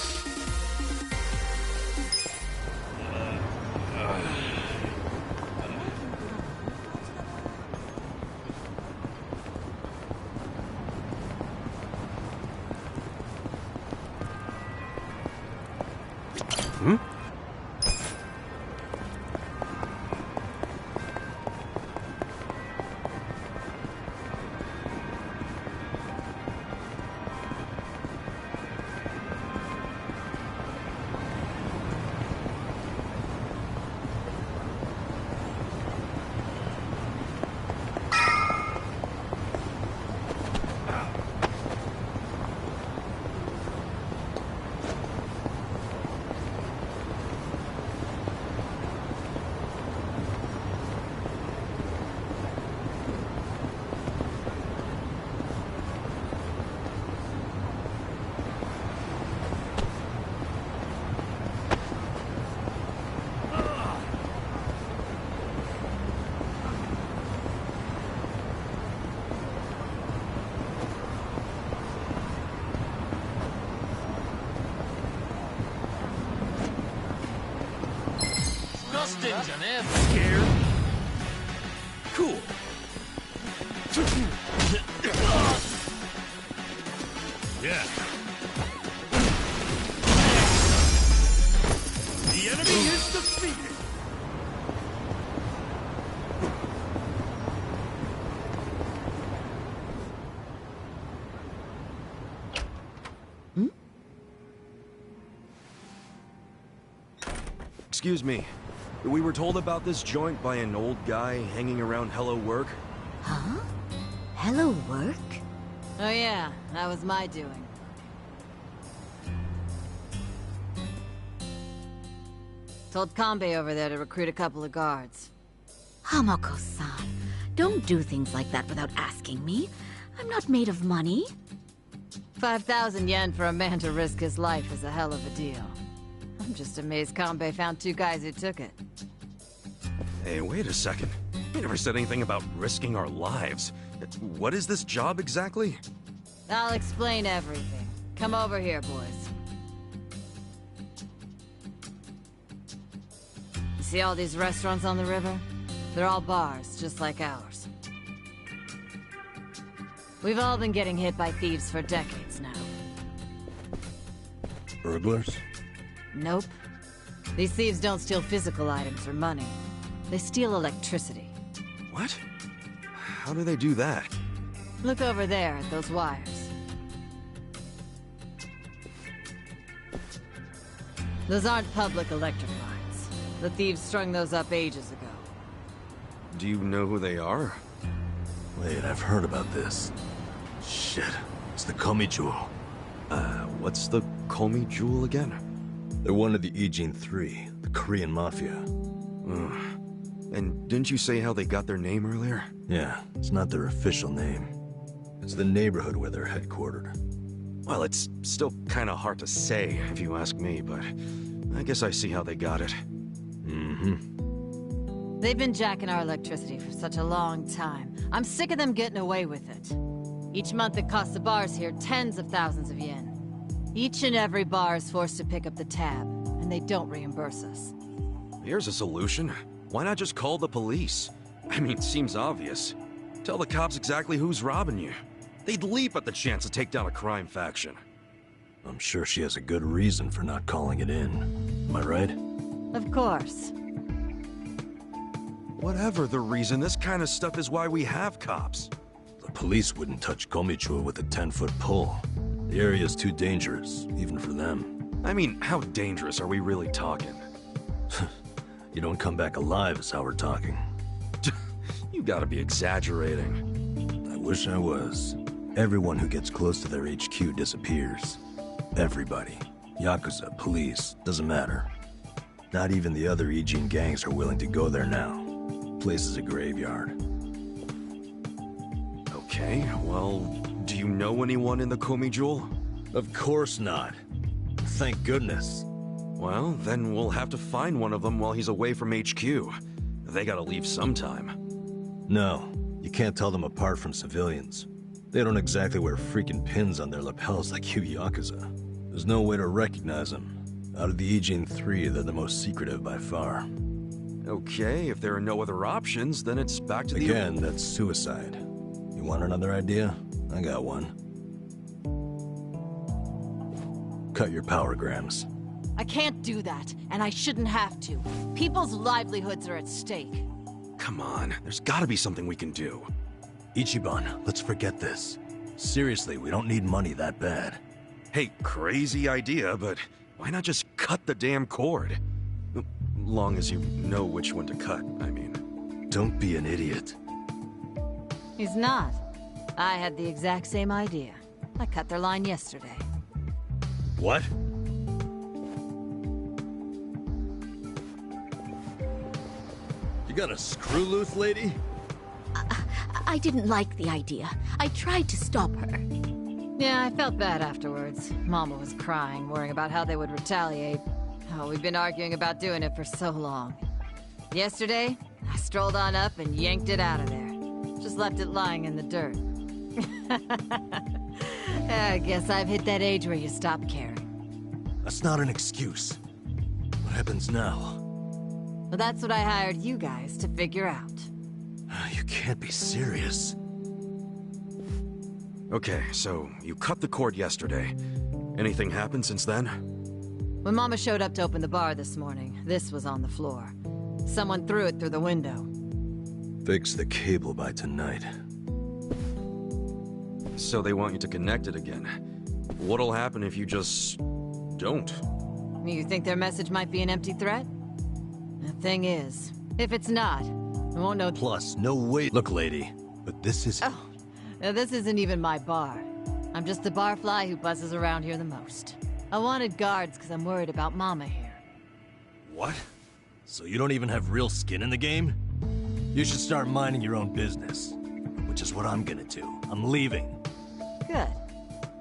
Boston's an F. Scared? Cool. Yeah. The enemy is defeated. Excuse me. We were told about this joint by an old guy hanging around Hello Work. Huh? Hello, work? Oh yeah, that was my doing. Told Kanbei over there to recruit a couple of guards. Hamako-san, don't do things like that without asking me. I'm not made of money. 5,000 yen for a man to risk his life is a hell of a deal. I'm just amazed Kanbei found 2 guys who took it. Hey, wait a second. We never said anything about risking our lives. What is this job exactly? I'll explain everything. Come over here, boys. You see all these restaurants on the river? They're all bars, just like ours. We've all been getting hit by thieves for decades now. Burglars? Nope. These thieves don't steal physical items or money. They steal electricity. What? How do they do that? Look over there at those wires. Those aren't public electric lines. The thieves strung those up ages ago. Do you know who they are? Wait, I've heard about this. Shit, it's the Komi Jewel. What's the Komi Jewel again? They're one of the Ijin 3, the Korean Mafia. And didn't you say how they got their name earlier? Yeah, it's not their official name. It's the neighborhood where they're headquartered. Well, it's still kind of hard to say, if you ask me, but I guess I see how they got it. Mm-hmm. They've been jacking our electricity for such a long time. I'm sick of them getting away with it. Each month it costs the bars here tens of thousands of yen. Each and every bar is forced to pick up the tab, and they don't reimburse us. Here's a solution. Why not just call the police? I mean, it seems obvious. Tell the cops exactly who's robbing you. They'd leap at the chance to take down a crime faction. I'm sure she has a good reason for not calling it in. Am I right? Of course. Whatever the reason, this kind of stuff is why we have cops. The police wouldn't touch Komichua with a 10-foot pole. The area's too dangerous, even for them. I mean, how dangerous are we really talking? You don't come back alive is how we're talking. You gotta be exaggerating. I wish I was. Everyone who gets close to their HQ disappears. Everybody. Yakuza, police, doesn't matter. Not even the other Ijin gangs are willing to go there now. Place is a graveyard. Okay, well, do you know anyone in the Komi Jewel? Of course not. Thank goodness. Well, then we'll have to find one of them while he's away from HQ. They gotta leave sometime. No, you can't tell them apart from civilians. They don't exactly wear freaking pins on their lapels like you Yakuza. There's no way to recognize them. Out of the Ijin 3, they're the most secretive by far. Okay, if there are no other options, then it's back to the... Again, that's suicide. You want another idea? I got one. Cut your power grams. I can't do that, and I shouldn't have to. People's livelihoods are at stake. Come on, there's gotta be something we can do. Ichiban, let's forget this. Seriously, we don't need money that bad. Hey, crazy idea, but why not just cut the damn cord? Long as you know which one to cut, I mean. Don't be an idiot. He's not. I had the exact same idea. I cut their line yesterday. What? You got a screw loose, lady? I didn't like the idea. I tried to stop her. Yeah, I felt bad afterwards. Mama was crying, worrying about how they would retaliate. Oh, we've been arguing about doing it for so long. Yesterday, I strolled on up and yanked it out of there. Just left it lying in the dirt. I guess I've hit that age where you stop caring. That's not an excuse. What happens now? Well, that's what I hired you guys to figure out. You can't be serious. Okay, so you cut the cord yesterday. Anything happened since then? When Mama showed up to open the bar this morning, this was on the floor. Someone threw it through the window. Fix the cable by tonight. So they want you to connect it again. What'll happen if you just... don't? You think their message might be an empty threat? The thing is, if it's not, we won't know... Plus, no way... Look, lady, but this is... Oh, now this isn't even my bar. I'm just the barfly who buzzes around here the most. I wanted guards because I'm worried about Mama here. What? So you don't even have real skin in the game? You should start minding your own business. Which is what I'm gonna do. I'm leaving. Good.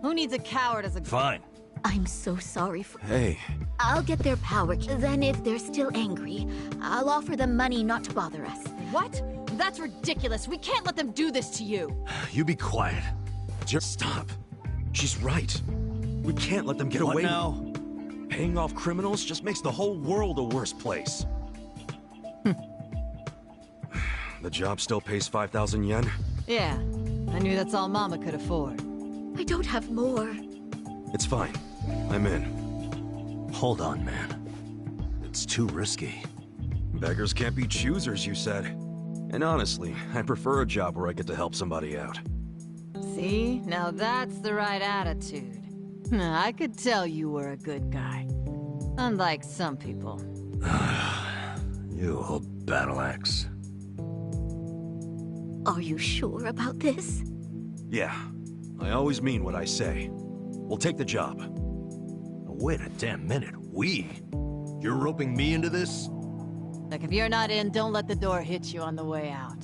Who needs a coward as a... Fine. I'm so sorry for... Hey. I'll get their power. Then if they're still angry, I'll offer them money not to bother us. What? That's ridiculous. We can't let them do this to you. You be quiet. Just stop. She's right. We can't let them get away. What now? Paying off criminals just makes the whole world a worse place. The job still pays 5,000 yen? Yeah. I knew that's all Mama could afford. I don't have more. It's fine. I'm in. Hold on, man. It's too risky. Beggars can't be choosers, you said. And honestly, I prefer a job where I get to help somebody out. See? Now that's the right attitude. I could tell you were a good guy. Unlike some people. You old battle axe. Are you sure about this? Yeah. I always mean what I say. We'll take the job. Wait a damn minute. We? You're roping me into this? Like, if you're not in, don't let the door hit you on the way out.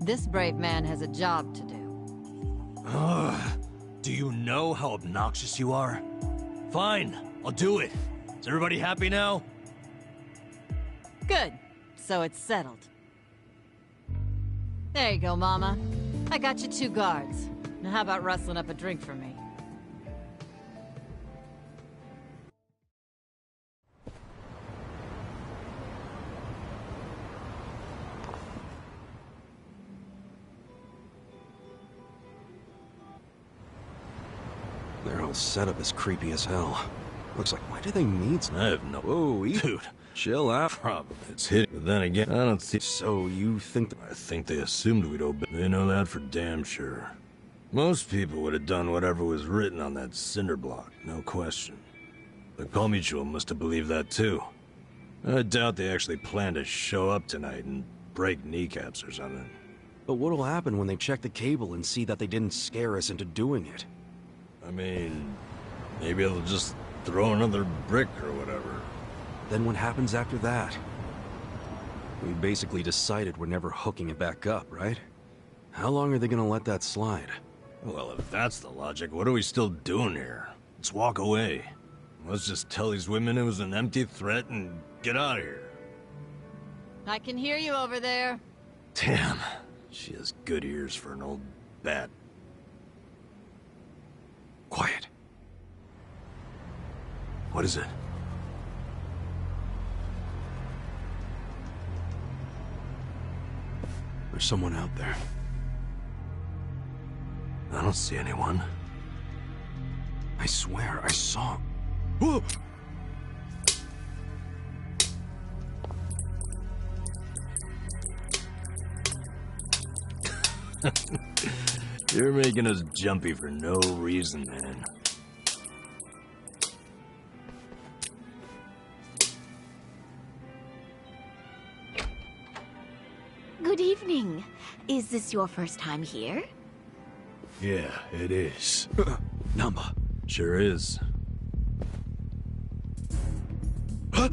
This brave man has a job to do. Ugh. Do you know how obnoxious you are? Fine, I'll do it. Is everybody happy now? Good. So it's settled. There you go, Mama. I got you 2 guards. Now how about rustling up a drink for me? Their whole setup is creepy as hell. Looks like, why do they need some... I have no... Whoa, Dude. Chill out. Problem. It's hidden. But then again, I don't see... So you think... I think they assumed we'd obey. They know that for damn sure. Most people would have done whatever was written on that cinder block, no question. The Komicho must have believed that too. I doubt they actually plan to show up tonight and break kneecaps or something. But what'll happen when they check the cable and see that they didn't scare us into doing it? I mean, maybe they'll just throw another brick or whatever. Then what happens after that? We basically decided we're never hooking it back up, right? How long are they gonna let that slide? Well, if that's the logic, what are we still doing here? Let's walk away. Let's just tell these women it was an empty threat and get out of here. I can hear you over there. Damn, she has good ears for an old bat. Quiet. What is it? There's someone out there. I don't see anyone. I swear, I saw... Whoa! You're making us jumpy for no reason, man. Good evening. Is this your first time here? Yeah, it is. Namba. Sure is. Huh?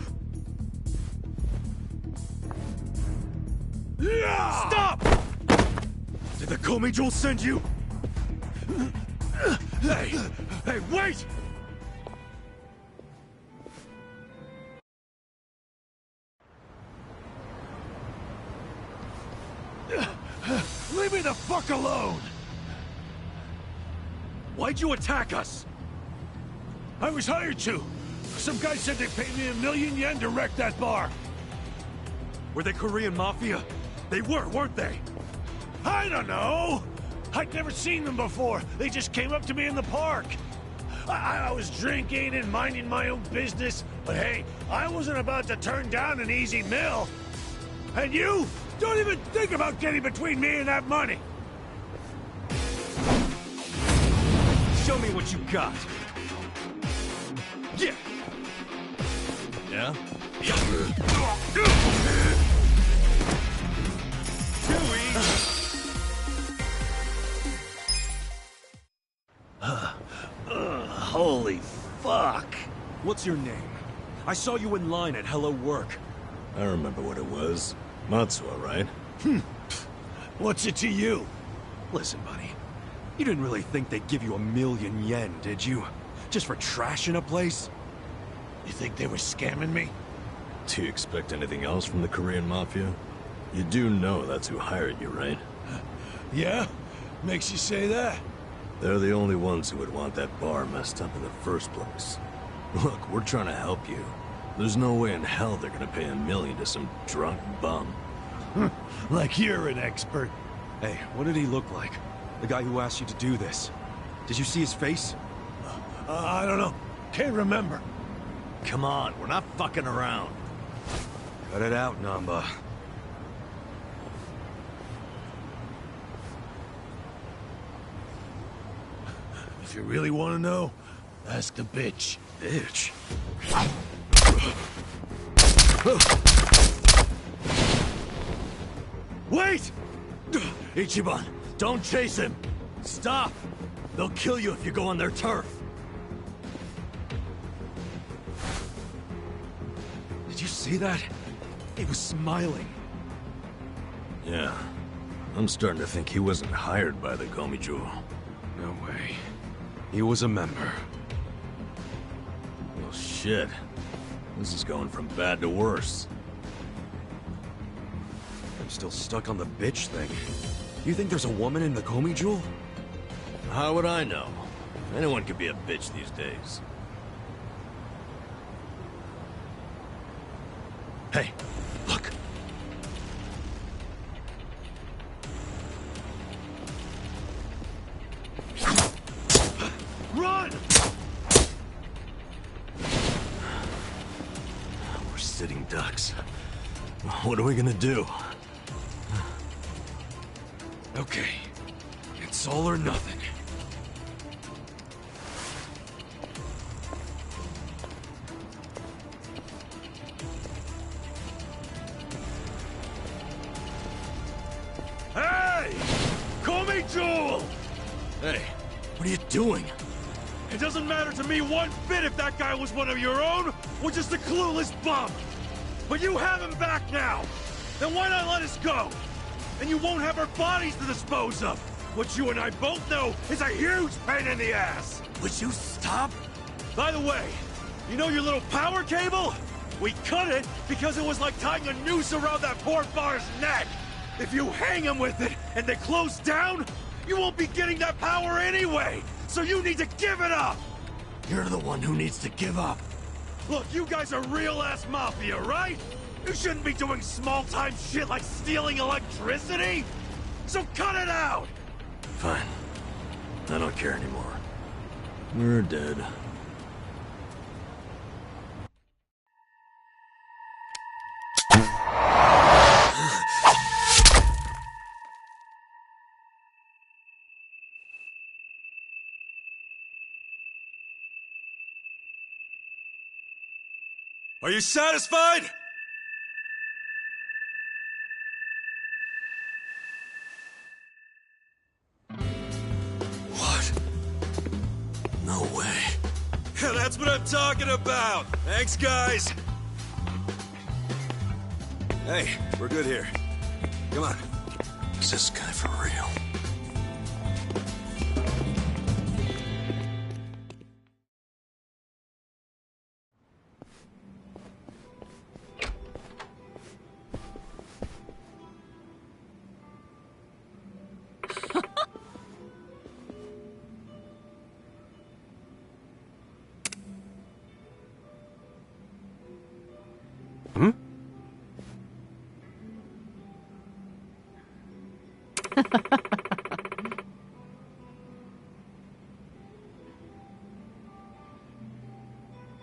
Stop! Did the Komi send you? Hey! Hey, wait! Leave me the fuck alone! Why'd you attack us? I was hired to. Some guy said they paid me 1,000,000 yen to wreck that bar. Were they Korean Mafia? They were, weren't they? I don't know. I'd never seen them before. They just came up to me in the park. I was drinking and minding my own business, but hey, I wasn't about to turn down an easy meal. And you? Don't even think about getting between me and that money. Show me what you got. Yeah. Yeah? Holy fuck! What's your name? I saw you in line at Hello Work. I remember what it was. Matsuo, right? What's it to you? Listen, buddy. You didn't really think they'd give you $1,000,000 yen, did you? Just for trashing a place? You think they were scamming me? Do you expect anything else from the Korean Mafia? You do know that's who hired you, right? Yeah? Makes you say that? They're the only ones who would want that bar messed up in the first place. Look, we're trying to help you. There's no way in hell they're gonna pay $1,000,000 to some drunk bum. Like you're an expert. Hey, what did he look like? The guy who asked you to do this. Did you see his face? I don't know. Can't remember. Come on, we're not fucking around. Cut it out, Namba. If you really want to know, ask the bitch. Bitch? Wait! Ichiban, don't chase him! Stop! They'll kill you if you go on their turf. Did you see that? He was smiling. Yeah. I'm starting to think he wasn't hired by the Gomijo. No way. He was a member. Well, shit. This is going from bad to worse. I'm still stuck on the bitch thing. You think there's a woman in the Komi Jewel? How would I know? Anyone could be a bitch these days. Hey, look. Run! We're sitting ducks. What are we gonna do? Okay. It's all or nothing. Hey! Komi Jewel! Hey, what are you doing? It doesn't matter to me one bit if that guy was one of your own or just a clueless bum. But you have him back now. Then why not let us go? And you won't have our bodies to dispose of. What you and I both know is a huge pain in the ass. Would you stop? By the way, you know your little power cable? We cut it because it was like tying a noose around that poor bar's neck. If you hang him with it and they close down, you won't be getting that power anyway. So you need to give it up. You're the one who needs to give up. Look, you guys are real-ass mafia, right? You shouldn't be doing small-time shit like stealing electricity. So cut it out. Fine. I don't care anymore. We're dead. Are you satisfied? What? No way. Yeah, that's what I'm talking about! Thanks, guys! Hey, we're good here. Come on. Is this guy for real?